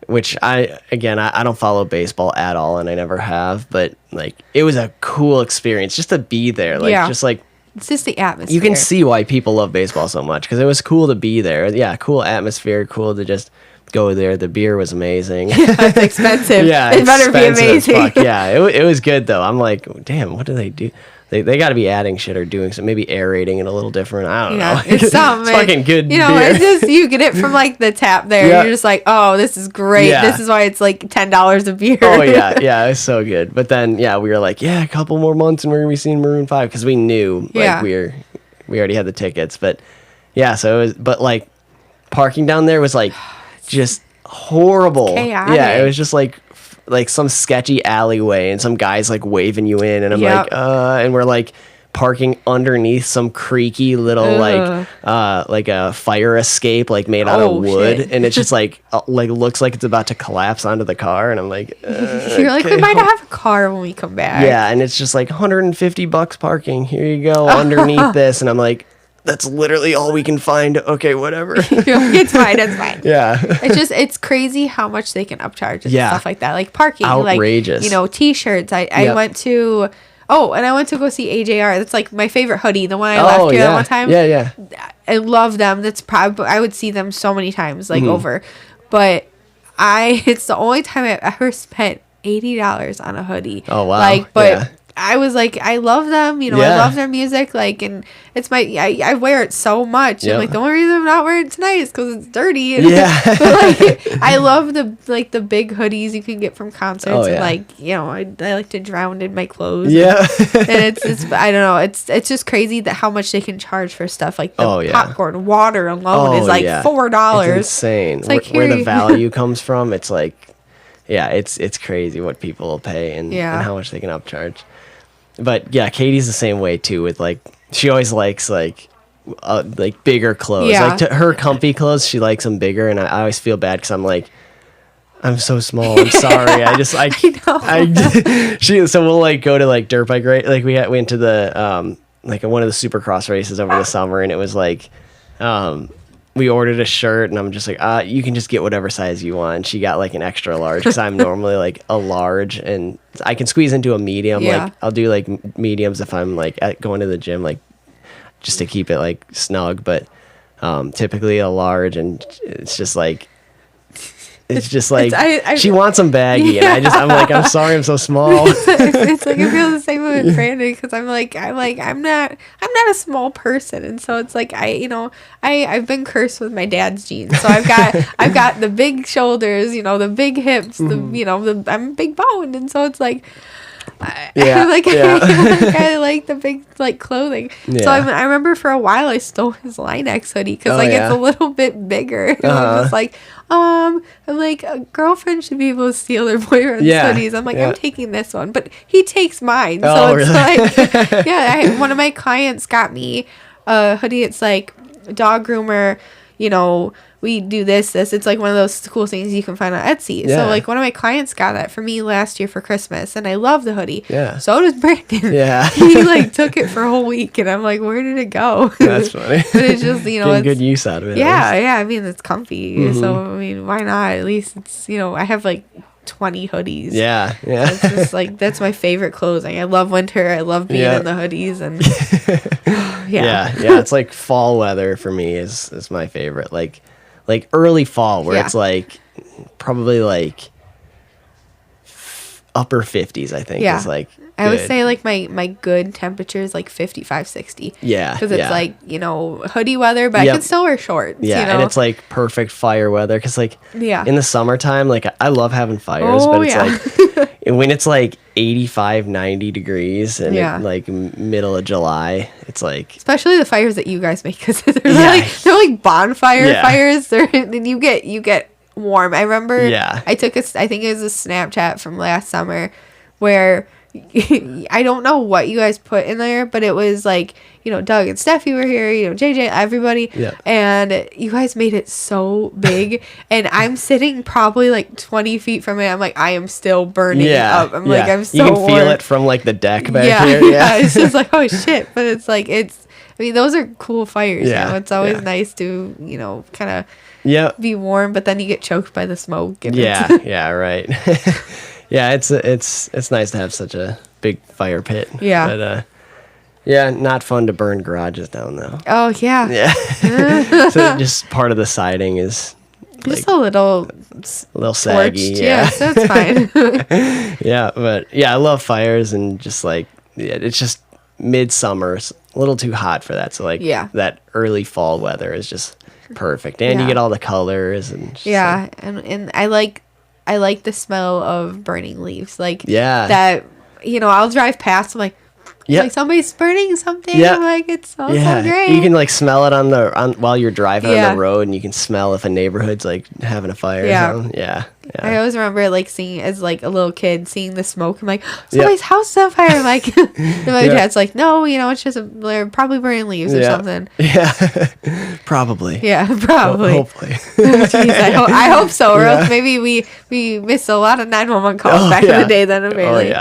which I don't follow baseball at all, and I never have, but, like, it was a cool experience just to be there. Like, just, like, it's just the atmosphere. You can see why people love baseball so much, because it was cool to be there. Yeah, cool atmosphere, cool to just go there. The beer was amazing. It's expensive. It better be amazing. Yeah, it was good, though. I'm like, damn, what do they do? They got to be adding shit or doing some, maybe aerating it a little different. I don't know. It's something. It's fucking good. You know, beer. it's just, you get it from, like, the tap there. You're just like, oh, this is great. This is why it's like $10 a beer. Oh yeah, it's so good. But then we were like, a couple more months and we're gonna be seeing Maroon 5 because we knew, like, we already had the tickets. But so it was. But, like, parking down there was, like, just horrible. Chaotic. Yeah, it was just like some sketchy alleyway and some guys, like, waving you in, and I'm like, and we're, like, parking underneath some creaky little like a fire escape, like, made out of wood, and it's just like looks like it's about to collapse onto the car, and I'm like, you're like, we might have a car when we come back. Yeah, and it's just like $150 parking. Here you go underneath this, and I'm like, that's literally all we can find. Okay, whatever. It's fine. It's fine. Yeah. It's crazy how much they can upcharge and stuff like that. Like parking. Outrageous. Like, you know, t-shirts. I went to, and I went to go see AJR. That's, like, my favorite hoodie. The one I left you that one time. Yeah. I love them. That's probably, I would see them so many times, like, over. But it's the only time I've ever spent $80 on a hoodie. Oh, wow. Like, but I was like, I love them, you know, I love their music, like, and it's I wear it so much. I'm like, the only reason I'm not wearing it tonight is because it's dirty. And but, like, I love the big hoodies you can get from concerts, and, like, you know, I like to drown in my clothes. And it's I don't know, it's just crazy that how much they can charge for stuff like the popcorn, water alone is like $4. It's insane. It's like where the value comes from. It's like, it's crazy what people will pay and how much they can upcharge. But Katie's the same way too. With, like, she always likes like bigger clothes. Like, to her comfy clothes, she likes them bigger, and I always feel bad because I'm like, I'm so small. I'm sorry. So we'll, like, go to, like, dirt bike race. Like, we went to the like one of the Supercross races over the summer, and it was like we ordered a shirt, and I'm just like, you can just get whatever size you want. And she got, like, an extra large because I'm normally, like, a large, and I can squeeze into a medium. Like, I'll do, like, mediums if I'm, like, going to the gym, like, just to keep it, like, snug. But typically a large, and it's just like, she wants them baggy, and I'm like, I'm sorry, I'm so small. It's like, I feel the same way with Brandon, because I'm not a small person, and so it's like, I've been cursed with my dad's genes, so I've got the big shoulders, you know, the big hips, I'm big boned, and so it's like, I like the big, like, clothing. So I remember for a while I stole his Line-X hoodie because it's a little bit bigger. I'm just like, I'm like, a girlfriend should be able to steal their boyfriend's hoodies. I'm like, I'm taking this one, but he takes mine. So it's like, one of my clients got me a hoodie. It's like, dog groomer, we do this. It's like one of those cool things you can find on Etsy. Yeah. So like one of my clients got that for me last year for Christmas, and I love the hoodie. Yeah. So does Brandon. Yeah. He like took it for a whole week, and I'm like, where did it go? That's funny. But it's just Getting good use out of it. Yeah. I mean, it's comfy. Mm-hmm. So I mean, why not? At least it's I have like 20 hoodies. Yeah. It's just like that's my favorite clothing. I love winter. I love being in the hoodies and yeah. It's like fall weather for me is my favorite. Like early fall where it's like probably like upper 50s. I think is like. I would say like my good temperature is like 55, 60. Yeah. Because it's like, hoodie weather, but I can still wear shorts. Yeah. And it's like perfect fire weather. Because like in the summertime, like I love having fires, but it's like when it's like 85, 90 degrees and like middle of July, it's like. Especially the fires that you guys make because they're like bonfire fires. And you get warm. I remember I think it was a Snapchat from last summer where I don't know what you guys put in there, but it was like, Doug and Steffi were here, JJ, everybody. Yeah. And you guys made it so big. And I'm sitting probably like 20 feet from it. I'm like, I am still burning up. I'm like, I'm so You can warm. feel it from like the deck back here. Yeah. It's just like, oh shit. But it's like, I mean, those are cool fires. It's always nice to, kind of be warm, but then you get choked by the smoke. And right. Yeah, it's nice to have such a big fire pit. Yeah. But not fun to burn garages down though. Oh yeah. Yeah. So just part of the siding is just a little saggy. Yeah. So it's fine. Yeah, but I love fires and just like it's just midsummer, a little too hot for that. So like that early fall weather is just perfect, and you get all the colors and and I like the smell of burning leaves. Like, that, I'll drive past, I'm like, like somebody's burning something. I'm like, it smells so great. You can like smell it while you're driving on the road, and you can smell if a neighborhood's like having a fire. Or something. Yeah. I always remember like seeing as like a little kid seeing the smoke. I'm like, somebody's house is on fire. I'm like, and my dad's like, no, it's just they're probably burning leaves or something. Yeah, probably. Yeah, probably. Hopefully. Jeez, I hope so. Or else maybe we missed a lot of 911 calls back in the day. Then apparently.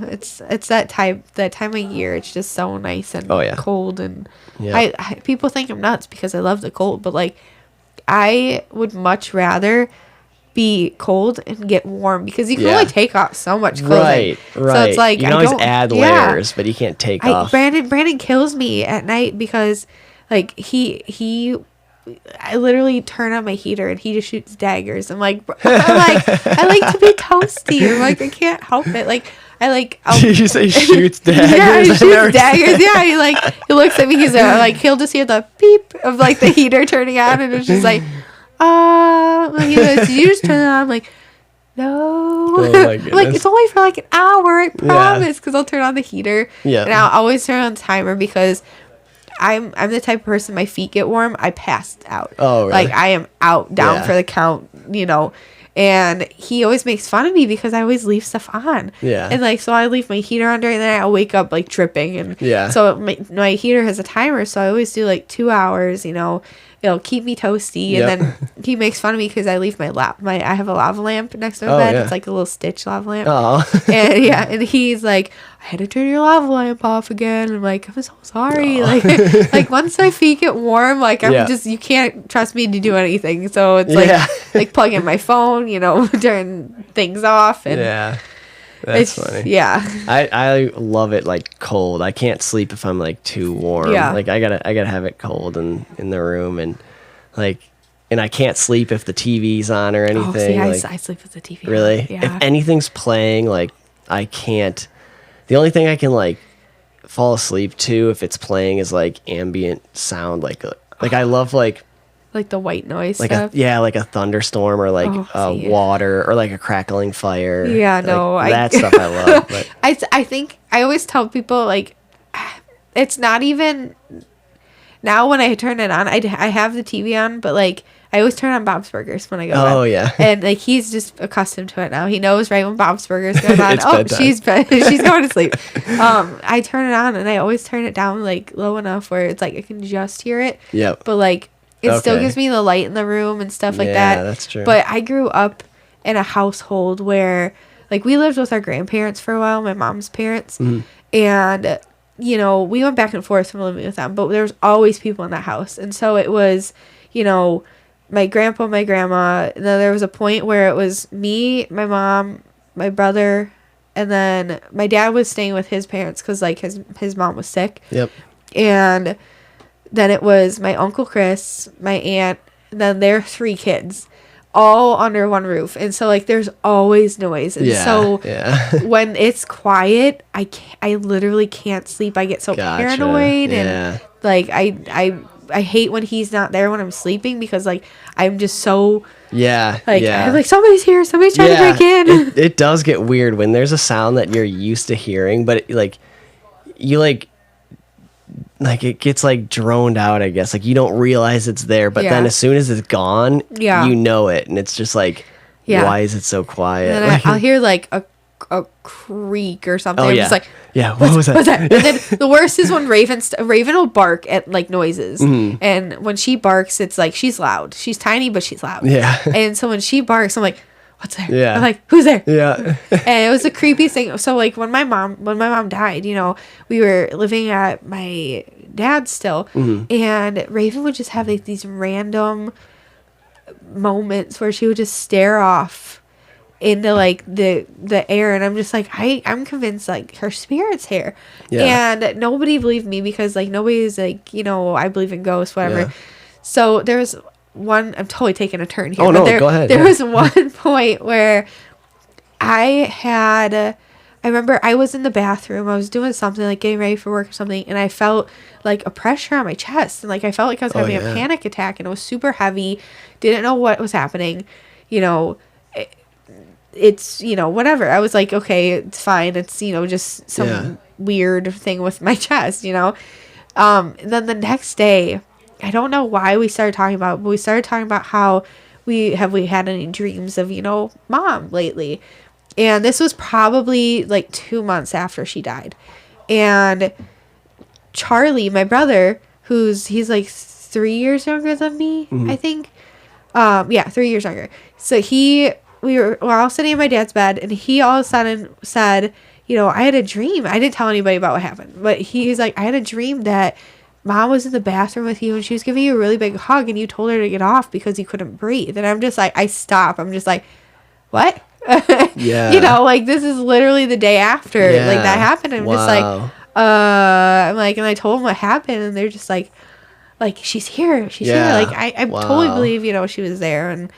It's that time of year. It's just so nice and cold and I people think I'm nuts because I love the cold, but like I would much rather be cold and get warm because you can only take off so much clothing. Right. So it's like you can always add layers, but you can't take off. Brandon kills me at night because like I literally turn on my heater and he just shoots daggers. I like I like to be toasty. I'm like I can't help it. Like Did you say shoots daggers? Yeah, he shoots daggers. Yeah, he looks at me. He's like he'll just hear the beep of like the heater turning on, and it's just like, he goes, did you just turn it on? I'm like, no. Oh my goodness. Like it's only for like an hour. I promise, because I'll turn on the heater. Yeah, and I'll always turn on the timer because I'm the type of person my feet get warm, I passed out. Oh, really? Like I am down for the count, And he always makes fun of me because I always leave stuff on. Yeah. And like so I leave my heater on during the night, I'll wake up like dripping and so my heater has a timer, so I always do like 2 hours, it'll keep me toasty. And then he makes fun of me because I leave I have a lava lamp next to my bed. It's like a little Stitch lava lamp. Oh. And he's like, I had to turn your lava lamp off again. I'm like, I'm so sorry. Like once my feet get warm, like I'm just, you can't trust me to do anything. So it's like plugging my phone, turn things off. And that's funny. Yeah. I love it like cold. I can't sleep if I'm like too warm. Yeah. Like I gotta have it cold in the room and I can't sleep if the TV's on or anything. Oh, see, I sleep with the TV really? on. Yeah. If anything's playing, like I can't. The only thing I can like fall asleep to if it's playing is like ambient sound. Like I love like the white noise like stuff. like a thunderstorm or like water or like a crackling fire. Yeah, no, that stuff I love. But. I think I always tell people like it's not even now when I turn it on. I have the TV on, but like I always turn on Bob's Burgers when I go to Oh, bed. yeah. And like he's just accustomed to it now. He knows right when Bob's Burgers goes on. It's Oh, bedtime. she's going to sleep. I turn it on and I always turn it down like low enough where it's like I can just hear it. Yep. But like it still Okay. gives me the light in the room and stuff like Yeah, that. that's true. But I grew up in a household where like we lived with our grandparents for a while, my mom's parents, and you know, we went back and forth from living with them, but there was always people in that house. And so it was, you know, my grandpa, my grandma, and then there was a point where it was me, my mom, my brother, and then my dad was staying with his parents because like his mom was sick. Yep. And then it was my Uncle Chris, my aunt, and then their 3 kids, all under one roof. And so like there's always noise. And so when it's quiet, I literally can't sleep. I get so paranoid and like I hate when he's not there when I'm sleeping because like I'm just so I'm like somebody's here, somebody's trying to break in. It does get weird when there's a sound that you're used to hearing, but you it gets like droned out, I guess. Like you don't realize it's there, but then as soon as it's gone, you know it, and it's just like, why is it so quiet? And then I'll hear like a creak or something. Oh, I'm yeah. just like, what was that? What's that? And then the worst is when Raven will bark at like noises, and when she barks, it's like she's loud. She's tiny, but she's loud. Yeah. And so when she barks, I'm like, what's there? Yeah. I'm like, who's there? Yeah. And it was the creepiest thing. So like when my mom died, you know, we were living at my dad's still, and Raven would just have like these random moments where she would just stare off into like the air, and I'm just like I'm convinced like her spirit's here. And nobody believed me because like nobody's like, you know, I believe in ghosts, whatever. So there was one, I'm totally taking a turn here. Oh, no, there, go ahead. There was one point where I remember I was in the bathroom. I was doing something like getting ready for work or something, and I felt like a pressure on my chest, and like I felt like I was having a panic attack, and it was super heavy. Didn't know what was happening. You know, it's, you know, whatever. I was like, okay, it's fine. It's, you know, just some weird thing with my chest, you know. Then the next day, I don't know why we started talking about it, but we started talking about how we had any dreams of, you know, mom lately. And this was probably like 2 months after she died. And Charlie, my brother, he's like 3 years younger than me, I think. 3 years younger. So we're all sitting in my dad's bed, and he all of a sudden said, you know, I had a dream. I didn't tell anybody about what happened, but he's like, I had a dream that mom was in the bathroom with you, and she was giving you a really big hug, and you told her to get off because you couldn't breathe. And I'm just like, I stop. I'm just like, what? You know, like this is literally the day after like that happened. I'm just like, I'm like, and I told them what happened, and they're just like she's here. Like I totally believe, you know, she was there. And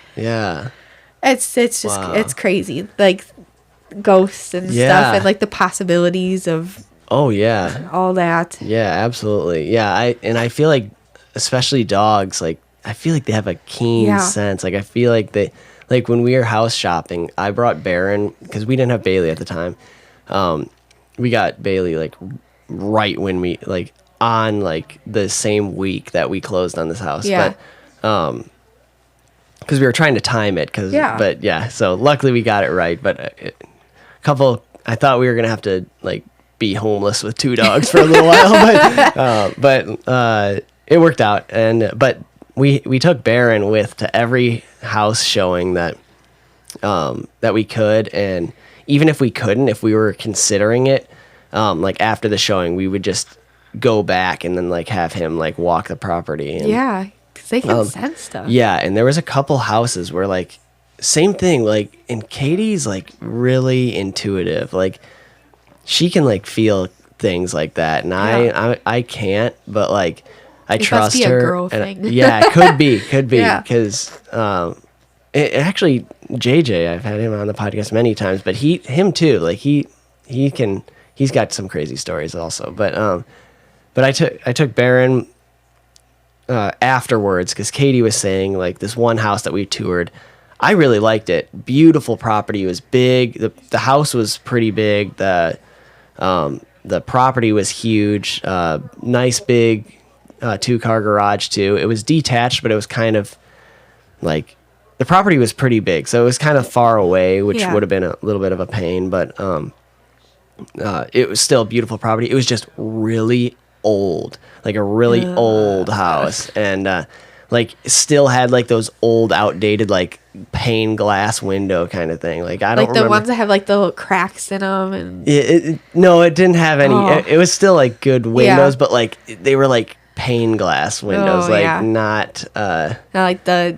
it's just it's crazy, like ghosts and stuff, and like the possibilities of all that. Absolutely. I feel like especially dogs, like I feel like they have a keen sense. Like I feel like they, like when we were house shopping, I brought Baron because we didn't have Bailey at the time. We got Bailey like right when we like on like the same week that we closed on this house. But because we were trying to time it, so luckily we got it right. But I thought we were gonna have to like be homeless with 2 dogs for a little while, but it worked out. But we took Baron with to every house showing that we could, and even if we couldn't, if we were considering it, like after the showing, we would just go back and then like have him like walk the property. And, because they can sense stuff. And there was a couple houses where like same thing, like, and Katie's like really intuitive, like she can like feel things like that, and I can't, but like I trust must be her. A girl thing. It could be because it actually JJ, I've had him on the podcast many times, but him too, like he's got some crazy stories also, but I took Baron afterwards because Katie was saying like this one house that we toured, I really liked it. Beautiful property. It was big. The house was pretty big. The property was huge. Nice big 2-car garage too. It was detached, but it was kind of like the property was pretty big, so it was kind of far away, which Yeah. would have been a little bit of a pain, but it was still a beautiful property. It was just really old, like a really old house, and like still had like those old outdated like pane glass window kind of thing. Like I don't Like the remember. ones that have like the little cracks in them, and No, it didn't have any. Oh. It was still like good windows, Yeah. but like they were like pane glass windows, Oh, like yeah. not. not like the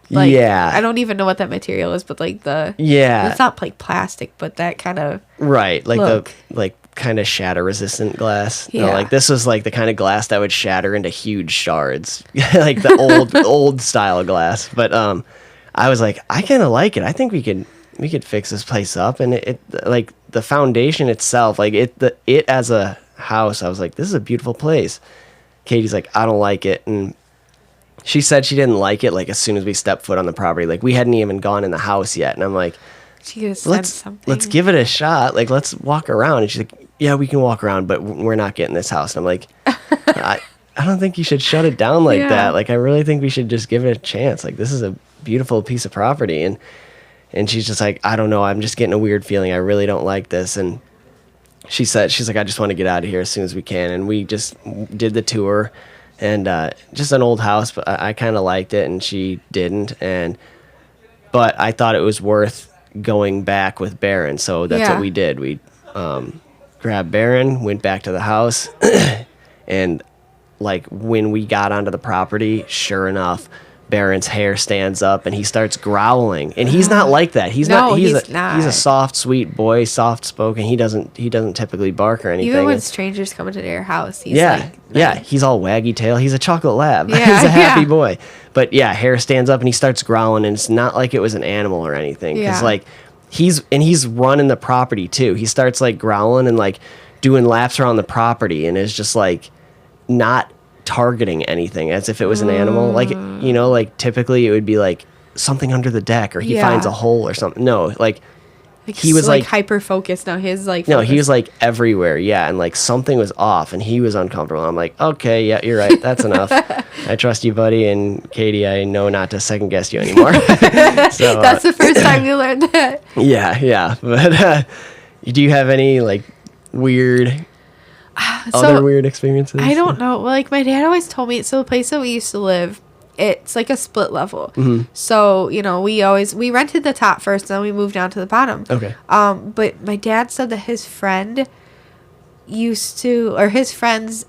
like Yeah. I don't even know what that material is, but like Yeah. it's not like plastic, but that kind of Right, like look. the like kind of shatter resistant glass. No, Yeah. like this was like the kind of glass that would shatter into huge shards, like the old style glass. But I was like, I kind of like it. I think we could fix this place up, and it like the foundation itself, like it as a house. I was like, this is a beautiful place. Katie's like, I don't like it, and she said she didn't like it like as soon as we stepped foot on the property. Like we hadn't even gone in the house yet, and I'm like, she could have said something. let's give it a shot. Like let's walk around. And she's like, yeah, we can walk around, but we're not getting this house. And I'm like, I don't think you should shut it down like Yeah. that. Like I really think we should just give it a chance. Like this is a beautiful piece of property, and she's just like, I don't know, I'm just getting a weird feeling. I really don't like this. And she's like, I just want to get out of here as soon as we can. And we just did the tour, and just an old house, but I kind of liked it, and she didn't. But I thought it was worth going back with Baron, so that's Yeah. what we did. We grabbed Baron, went back to the house, and like when we got onto the property, sure enough, Baron's hair stands up and he starts growling. And he's not like that. He's No, not. he's not. He's a soft, sweet boy, soft spoken. He doesn't typically bark or anything. Even when And- strangers come into their house, he's yeah, like, yeah, he's all waggy tail. He's a chocolate lab. Yeah, He's a happy yeah. boy. But yeah, hair stands up and he starts growling, and it's not like it was an animal or anything. Because Yeah. like he's running the property too. He starts like growling and like doing laps around the property, and is just like not targeting anything as if it was an animal. Like like typically it would be like something under the deck, or he Yeah. finds a hole or something. No, like he was like like hyper focused on his like. no, he focus. was like everywhere, yeah, and like something was off, and he was uncomfortable. I'm like, okay, yeah, you're right, that's enough. I trust you, buddy, and Katie, I know not to second guess you anymore. So That's the first time you learned that. yeah. But do you have any like weird other weird experiences? I don't know. Like my dad always told me. So the place that we used to live, it's like a split level. Mm-hmm. So we rented the top first, then we moved down to the bottom. Okay. But my dad said that his friend's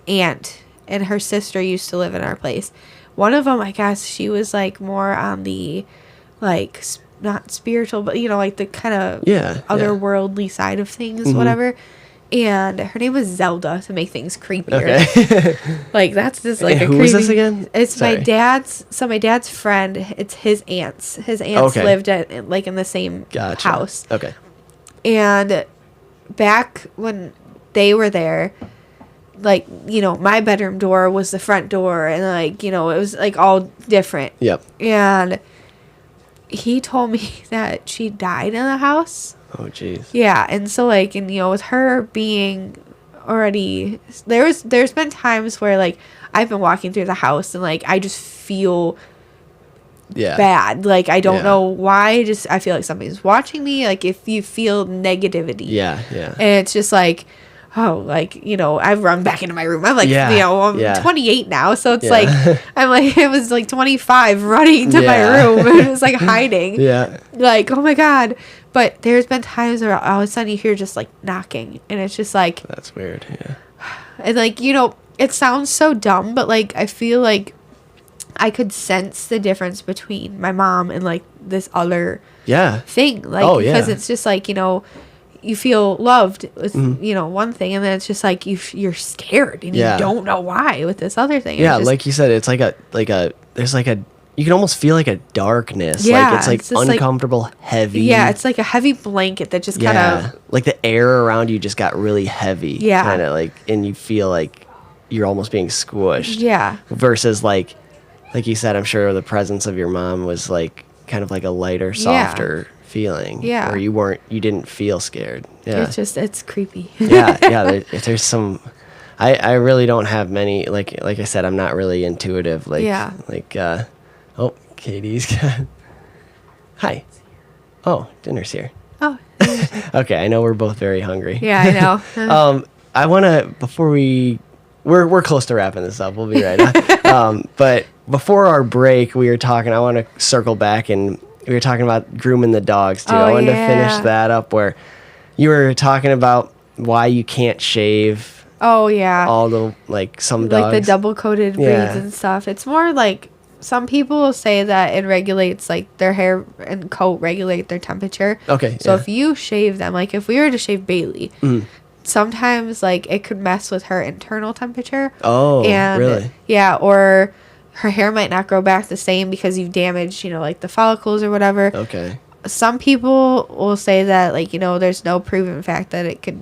aunt and her sister used to live in our place. One of them, I guess, she was like more on the like not spiritual, but like the kind of otherworldly side of things, whatever. And her name was Zelda, to make things creepier. Okay. Like that's just like And a who creepy. was this again? It's Sorry. my dad's. So my dad's friend. It's his aunts. His aunts Okay. lived at like in the same Gotcha. house. Okay. And back when they were there, like my bedroom door was the front door, and like it was like all different. Yep. And he told me that she died in the house. Oh jeez. Yeah, and so like, and with her being already, there's been times where like I've been walking through the house and like I just feel Yeah. bad. Like I don't Yeah. know why. Just I feel like somebody's watching me. Like if you feel negativity. Yeah. And it's just like, oh, like I've run back into my room. I'm like, Yeah, I'm yeah. 28 now, so it's Yeah. like I'm like it was like 25 running to my Yeah. room and it was like hiding. Yeah. Like, oh my God. But there's been times where all of a sudden you hear just like knocking, and it's just like, That's weird. Yeah. and like, it sounds so dumb, but like, I feel like I could sense the difference between my mom and like this other Yeah. thing. Like, Oh, because yeah. it's just like, you feel loved with, one thing, and then it's just like you're scared and Yeah. you don't know why with this other thing. Yeah, It's just- like you said, it's there's like a you can almost feel like a darkness. Yeah, like it's like it's just, like- uncomfortable, heavy. yeah, it's like a heavy blanket that just kind yeah. of, Like the air around you just got really heavy. Yeah. Kind of like, and you feel like you're almost being squished. yeah. Versus like you said, I'm sure the presence of your mom was like kind of like a lighter, Yeah. softer feeling. Yeah. Where you didn't feel scared. Yeah. It's creepy. yeah. There's some. I really don't have many. Like I said, I'm not really intuitive. Like Yeah. like. Oh, Katie's got... Hi. Oh, dinner's here. Oh. Okay, I know we're both very hungry. Yeah, I know. I want to, before we're close to wrapping this up. We'll be right on. But before our break, we were talking, I want to circle back, and we were talking about grooming the dogs, too. I wanted to finish that up where you were talking about why you can't shave. Oh, yeah. All the, some dogs. Like the double-coated breeds and stuff. It's more like, some people will say that it regulates, their hair and coat regulate their temperature. Okay. So if you shave them, if we were to shave Bailey, sometimes, it could mess with her internal temperature. Oh, really? Yeah, or her hair might not grow back the same because you've damaged, the follicles or whatever. Okay. Some people will say that, there's no proven fact that it could,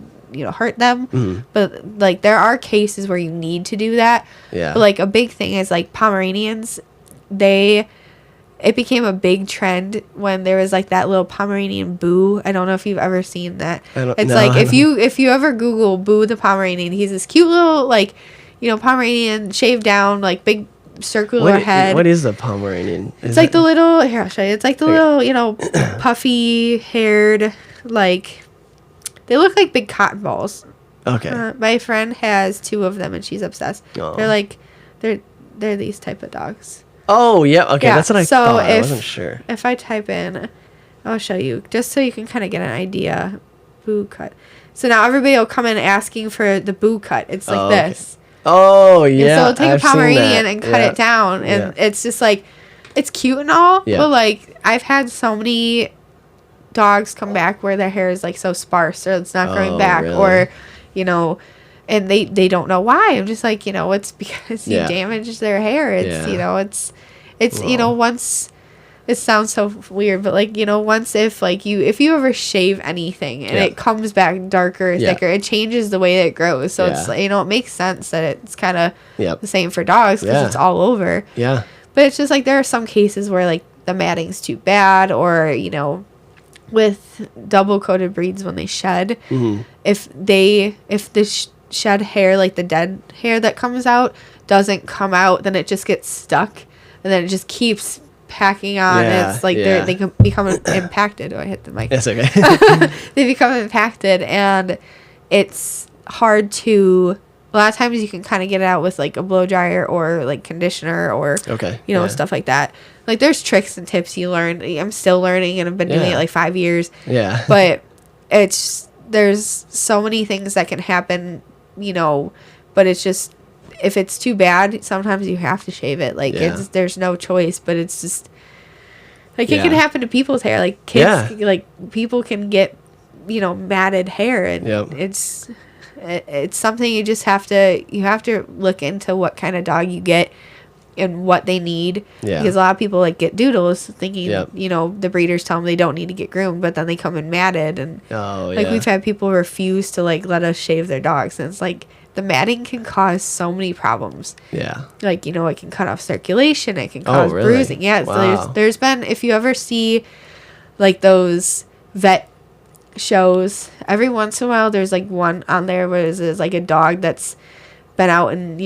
hurt them. But, there are cases where you need to do that. Yeah. But, a big thing is, Pomeranians, it became a big trend when there was, that little Pomeranian Boo. I don't know if you've ever seen that. If you ever Google Boo the Pomeranian, he's this cute little, Pomeranian, shaved down, big circular head. What is a Pomeranian? It's the little, here, I'll show you. It's the little, puffy haired, they look like big cotton balls. Okay. My friend has 2 of them and she's obsessed. Oh. They're these type of dogs. Oh, yeah. Okay, that's what I thought. I wasn't sure. If I type in, I'll show you, just so you can kind of get an idea. Boo cut. So now everybody will come in asking for the boo cut. It's this. Oh, yeah. And so they'll take a Pomeranian and cut it down. And it's just it's cute and all. Yeah. But I've had so many dogs come back where their hair is so sparse or it's not growing back. Really? Or, and they don't know why. I'm just it's because you damaged their hair. It's, it's once, it sounds so weird, but once if you ever shave anything and it comes back darker, thicker, it changes the way that it grows. So it's, it makes sense that it's kind of the same for dogs because it's all over. Yeah. But it's just there are some cases where the matting's too bad or, with double coated breeds when they shed, if the shed hair, the dead hair that comes out, doesn't come out, then it just gets stuck and then it just keeps packing on. And it's they can become impacted. Oh, I hit the mic. That's okay. They become impacted and it's hard to, a lot of times you can kind of get it out with a blow dryer or conditioner or stuff like that. There's tricks and tips you learn. I'm still learning and I've been doing it 5 years. Yeah. But there's so many things that can happen, but it's just, if it's too bad, sometimes you have to shave it. There's no choice, but it's just, it can happen to people's hair. Kids, people can get, matted hair and it's something you just have to look into what kind of dog you get and what they need. Yeah. Because a lot of people get doodles thinking, the breeders tell them they don't need to get groomed, but then they come in matted and we've had people refuse to let us shave their dogs. And it's the matting can cause so many problems. Yeah. It can cut off circulation. It can cause bruising. Yeah. Wow. So there's been, if you ever see those vet shows, every once in a while there's one on there where there's a dog that's been out in,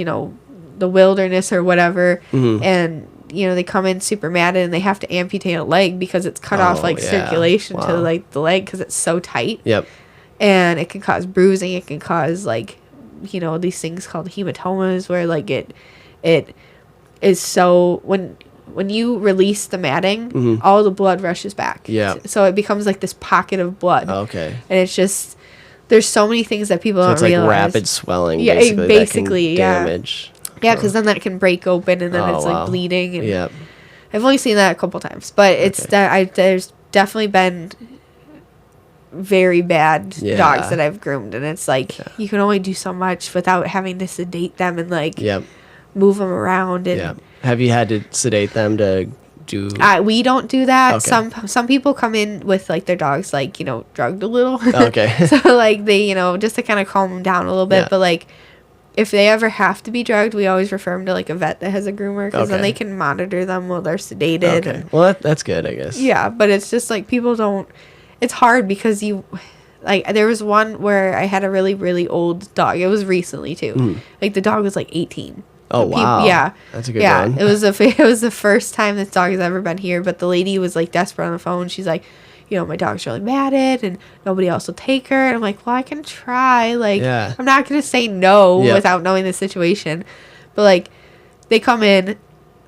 the wilderness or whatever, and they come in super matted and they have to amputate a leg because it's cut off circulation to the leg because it's so tight. Yep. And it can cause bruising. It can cause these things called hematomas where it is so, when you release the matting, all the blood rushes back. Yeah. So it becomes this pocket of blood. Okay. And it's just, there's so many things that people don't realize. It's rapid swelling. Yeah, basically that can damage. Yeah, because then that can break open and then it's bleeding. And I've only seen that a couple times, but it's there's definitely been very bad dogs that I've groomed, and it's you can only do so much without having to sedate them and move them around. And have you had to sedate them to do? We don't do that. Okay. Some people come in with their dogs drugged a little. Okay. So they just to kind of calm them down a little bit, but if they ever have to be drugged, we always refer them to a vet that has a groomer because then they can monitor them while they're sedated. Okay. And, well, that's good, I guess. Yeah, but it's just people don't. It's hard because there was one where I had a really, really old dog. It was recently too. The dog was 18. Oh, wow. Yeah. That's a good one. It was the first time this dog has ever been here, but the lady was like desperate on the phone. She's like, my dog's really mad at and nobody else will take her. And I'm like, well, I can try. Like, I'm not going to say no without knowing the situation. But like, they come in,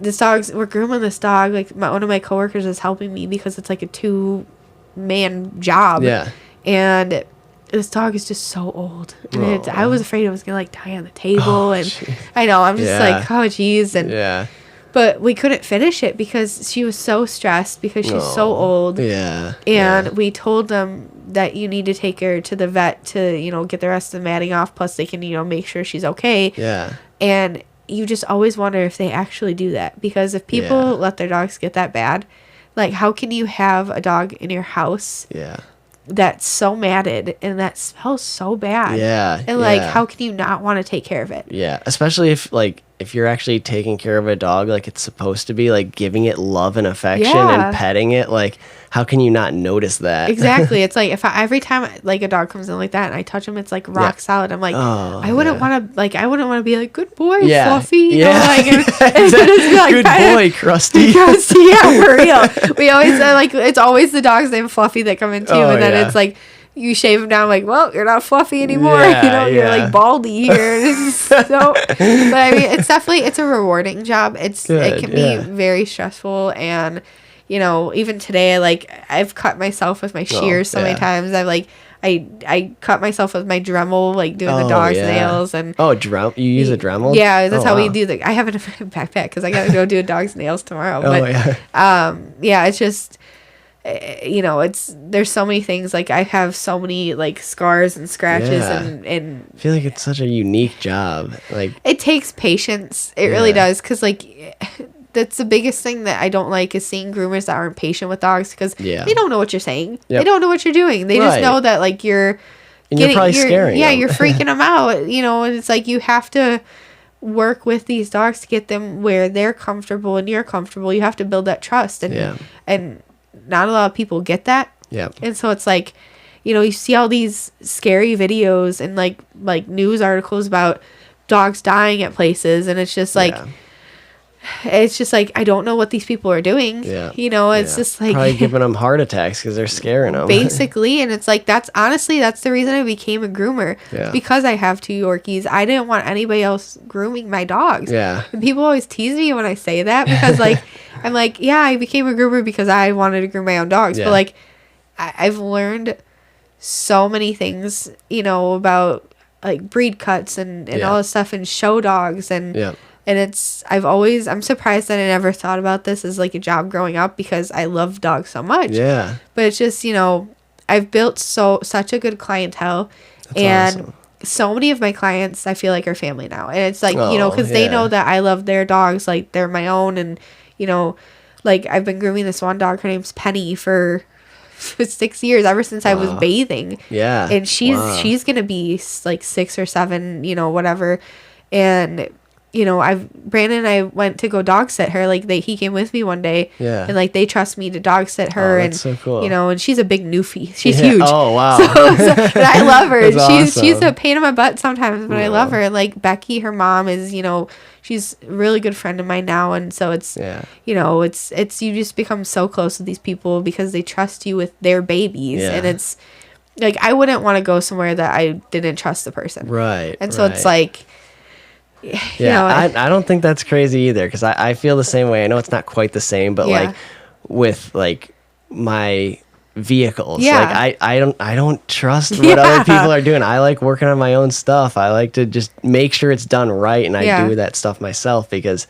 we're grooming this dog. Like, one of my coworkers is helping me because it's like a 2-man job. Yeah. And this dog is just so old. And I was afraid it was going to like die on the table. And geez. I know, I'm just like, oh, geez. And but we couldn't finish it because she was so stressed because she's so old. Yeah. And we told them that you need to take her to the vet to, get the rest of the matting off. Plus they can, make sure she's okay. Yeah. And you just always wonder if they actually do that. Because if people let their dogs get that bad, like how can you have a dog in your house that's so matted and that smells so bad? Yeah. And like, how can you not want to take care of it? Yeah. Especially if you're actually taking care of a dog like it's supposed to be, like giving it love and affection and petting it, like how can you not notice that? Exactly. It's like every time like a dog comes in like that and I touch him, it's like rock solid. I'm like, I wouldn't want to be like, good boy, Fluffy. Yeah. Good boy, Krusty. Krusty, yeah, for real. We always it's always the dog's named Fluffy that come in too, and then it's like, you shave him down, like, well, you're not fluffy anymore. You're like baldy here. But I mean, it's a rewarding job. It can be very stressful. And, even today, I've cut myself with my shears so many times. I cut myself with my Dremel, like doing the dog's nails. And you use a Dremel? Yeah, that's how we do I have it in my backpack because I got to go do a dog's nails tomorrow. It's just, there's so many things. Like I have so many like scars and scratches and I feel like it's such a unique job. Like it takes patience. It really does. Cause like that's the biggest thing that I don't like is seeing groomers that aren't patient with dogs because they don't know what you're saying. Yep. They don't know what you're doing. They just know that like you're probably scaring them. You're freaking them out, and it's like you have to work with these dogs to get them where they're comfortable and you're comfortable. You have to build that trust and not a lot of people get that. Yeah. And so it's like, you see all these scary videos and like news articles about dogs dying at places, and it's just like I don't know what these people are doing. Yeah. It's just like probably giving them heart attacks because they're scaring them. Basically, and it's like that's the reason I became a groomer. Yeah. Because I have 2 Yorkies. I didn't want anybody else grooming my dogs. Yeah. And people always tease me when I say that because I'm like, yeah, I became a groomer because I wanted to groom my own dogs. Yeah. But like I've learned so many things, about like breed cuts and all this stuff and show dogs and and I'm surprised that I never thought about this as like a job growing up because I love dogs so much. Yeah. But it's just, I've built such a good clientele. That's and awesome. So many of my clients I feel like are family now. And it's like, because they know that I love their dogs like they're my own. And, like I've been grooming this one dog. Her name's Penny for 6 years, ever since I was bathing. Yeah. And she's going to be like 6 or 7, whatever. And Brandon and I went to go dog sit her. Like he came with me one day. Yeah. And like they trust me to dog sit her. That's so cool. And she's a big newfie. She's huge. Oh wow. So I love her. She's a pain in my butt sometimes, but I love her. And like Becky, her mom is, she's a really good friend of mine now. And so it's it's you just become so close with these people because they trust you with their babies. Yeah. And it's like I wouldn't want to go somewhere that I didn't trust the person. Right. And so it's like I don't think that's crazy either because I feel the same way. I know it's not quite the same, but like with like my vehicles, like I don't trust what other people are doing. I like working on my own stuff. I like to just make sure it's done right, and I do that stuff myself because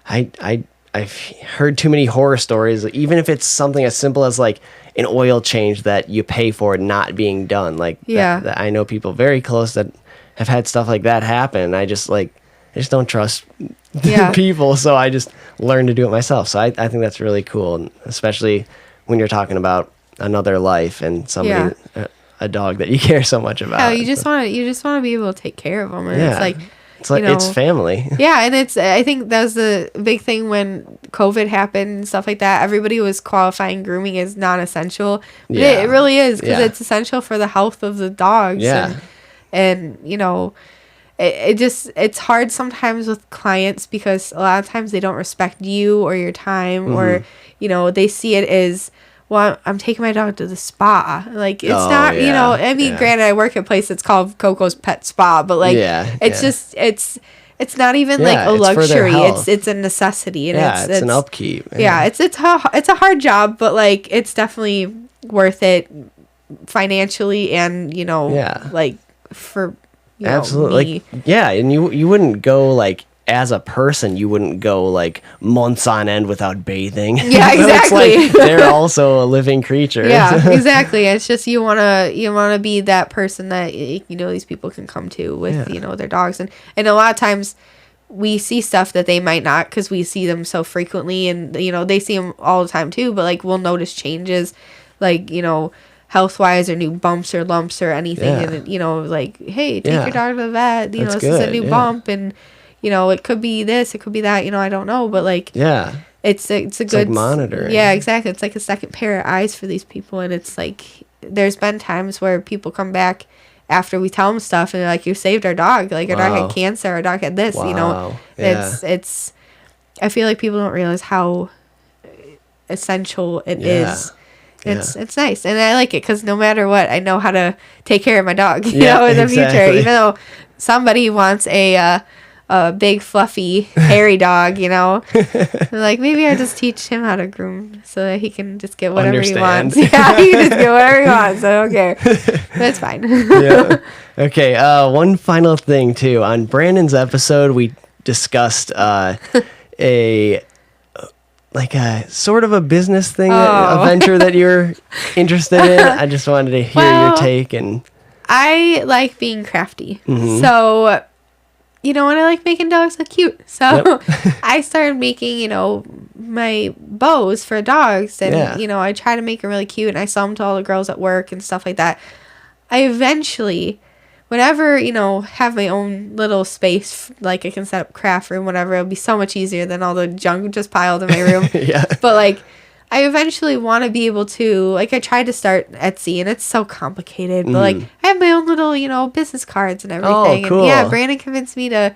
I've heard too many horror stories. Even if it's something as simple as like an oil change that you pay for not being done, like that I know people very close that have had stuff like that happen. I just don't trust people, so I just learned to do it myself. So I think that's really cool, and especially when you're talking about another life and somebody, a dog that you care so much about. Yeah, you just want to be able to take care of them, and it's like it's family. Yeah, and I think that was the big thing when COVID happened and stuff like that. Everybody was qualifying grooming as non-essential. But it really is because it's essential for the health of the dogs. Yeah, and it's hard sometimes with clients because a lot of times they don't respect you or your time, or they see it as, well, I'm taking my dog to the spa. Like, it's not, I mean, granted, I work at a place that's called Coco's Pet Spa, but like, just, it's not even like a luxury. It's a necessity. And it's an upkeep. Yeah, it's a hard job, but like, it's definitely worth it financially and, like for, absolutely. me. Like, and you wouldn't go like, as a person, you wouldn't go like months on end without bathing. Yeah, exactly. It's like they're also a living creature. Yeah, exactly. It's just you wanna be that person that these people can come to with their dogs, and a lot of times we see stuff that they might not because we see them so frequently, and they see them all the time too. But like we'll notice changes, like health wise or new bumps or lumps or anything, and like, hey, take your dog to the vet. That's this good. is a new bump, and it could be this, it could be that, I don't know, but like, it's a good like monitoring. Yeah, exactly. It's like a second pair of eyes for these people, and it's like there's been times where people come back after we tell them stuff, and they're like, "You saved our dog. Like our dog had cancer, our dog had this." It's. I feel like people don't realize how essential it is. It's nice, and I like it because no matter what, I know how to take care of my dog. In the future, even though somebody wants a big fluffy hairy dog, like maybe I just teach him how to groom so that he can just get whatever he wants. Yeah, he can just get whatever he wants. I don't care. But it's fine. Okay. One final thing too. On Brandon's episode, we discussed a sort of a business thing, a venture that you're interested in. I just wanted to hear your take. And I like being crafty, so. And I like making dogs look cute. So I started making, my bows for dogs. And, I try to make them really cute. And I sell them to all the girls at work and stuff like that. I eventually, whenever, have my own little space, like I can set up craft room, whatever, it'll be so much easier than all the junk just piled in my room. But, like, I eventually want to be able to, like, I tried to start Etsy, and it's so complicated, but, like, I have my own little, business cards and everything. Oh, cool. And, Brandon convinced me to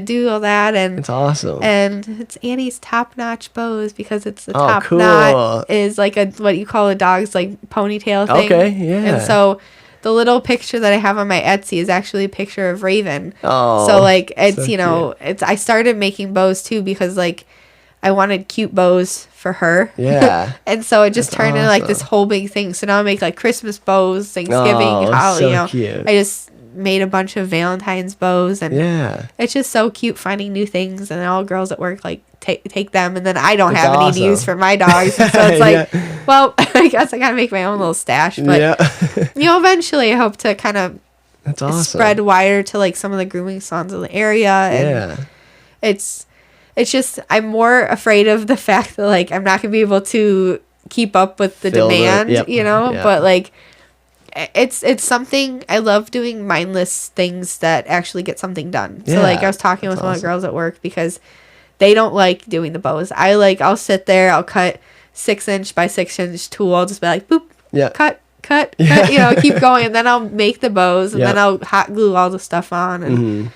do all that, and it's awesome. And it's Annie's Top-Knotch Bows, because it's the cool. knot is, like, what you call a dog's, like, ponytail thing. Okay, yeah. And so the little picture that I have on my Etsy is actually a picture of Raven. Oh, so, like, it's, so it's, I started making bows, too, because, like, I wanted cute bows for her. Yeah. And so it just turned into like this whole big thing. So now I make like Christmas bows, Thanksgiving, so cute. I just made a bunch of Valentine's bows, and it's just so cute finding new things, and all girls at work like take them, and then I don't have any to use for my dogs. And so it's like, well, I guess I gotta make my own little stash. But eventually I hope to kind of spread wider to like some of the grooming salons in the area. And it's just, I'm more afraid of the fact that, like, I'm not going to be able to keep up with the demand, but, like, it's something, I love doing mindless things that actually get something done. So, like, I was talking with one of the girls at work because they don't like doing the bows. I'll sit there, I'll cut 6-inch by 6-inch tool, I'll just be like, boop, cut, keep going, and then I'll make the bows, and then I'll hot glue all the stuff on, and,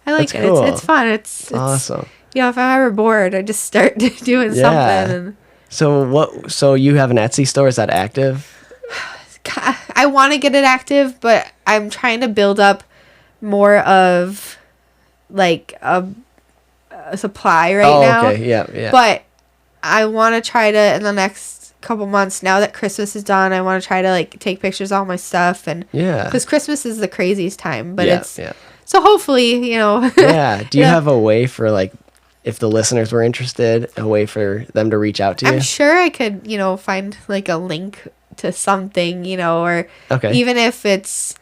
I like it. Cool. It's fun. It's awesome. If I'm ever bored, I just start doing something. And So you have an Etsy store? Is that active? I want to get it active, but I'm trying to build up more of like a supply now. Okay. Yeah. But I want to try to, in the next couple months, now that Christmas is done, I want to try to like take pictures of all my stuff, and because Christmas is the craziest time, but so hopefully, Yeah. Do you have a way for, like, if the listeners were interested, a way for them to reach out to you? I'm sure I could, find, like, a link to something, or even if it's,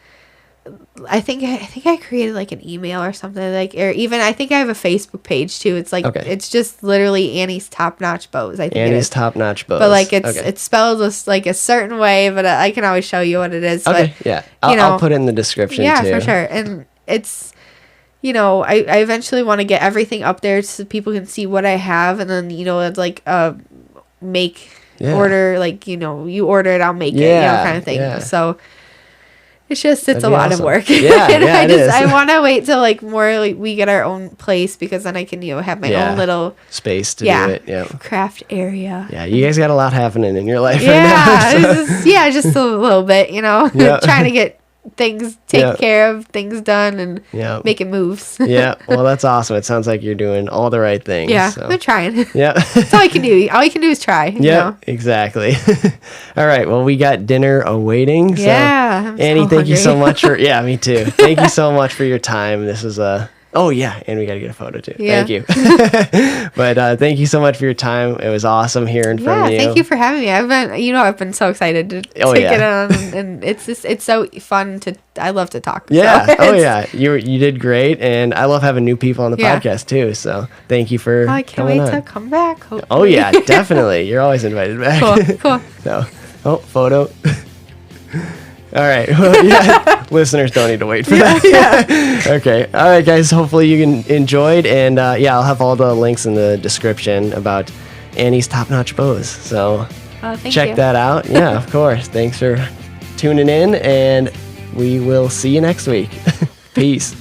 I think I created, like, an email or something, like, or even, I think I have a Facebook page, too. It's, like, it's just literally Annie's Top-Knotch Bows, I think Annie's Top-Knotch Bows. But, like, it's spelled just, like, a certain way, but I can always show you what it is. Okay, but, I'll put it in the description, too. Yeah, for sure. And it's, I eventually want to get everything up there so people can see what I have, and then, it's like make order, like, you order it, I'll make it, kind of thing. So It's just, it's That'd a be lot of awesome. work. Yeah, And yeah, it is. I want to wait till like more like we get our own place, because then I can, have my own little space to do it. Yeah. craft area. Yeah, you guys got a lot happening in your life Yeah, right now. it's just, just a little bit, Yeah. trying to get things taken care of, things done, and Yeah. making moves. Yeah, well, that's awesome. It sounds like you're doing all the right things. Yeah, so. I'm trying. Yeah. That's all I can do. All you can do is try. Yeah, exactly. All right, well, we got dinner awaiting. So, Yeah, I'm Annie, so thank you so hungry. much for, me too. Thank you so much for your time. This is oh yeah, and we got to get a photo too. Yeah. Thank you. But thank you so much for your time. It was awesome hearing from you. Thank you for having me. I've been so excited to take it on, and it's so fun I love to talk. Yeah. So You did great, and I love having new people on the podcast too. So thank you for I can't coming wait on. to come back. Hopefully. Oh yeah, definitely. You're always invited back. Cool. So, photo. All right. Well, yeah. Listeners don't need to wait for that. Yeah. Okay. All right, guys. Hopefully you enjoyed, and I'll have all the links in the description about Annie's Top Notch Bows. So check that out. Yeah, of course. Thanks for tuning in, and we will see you next week. Peace.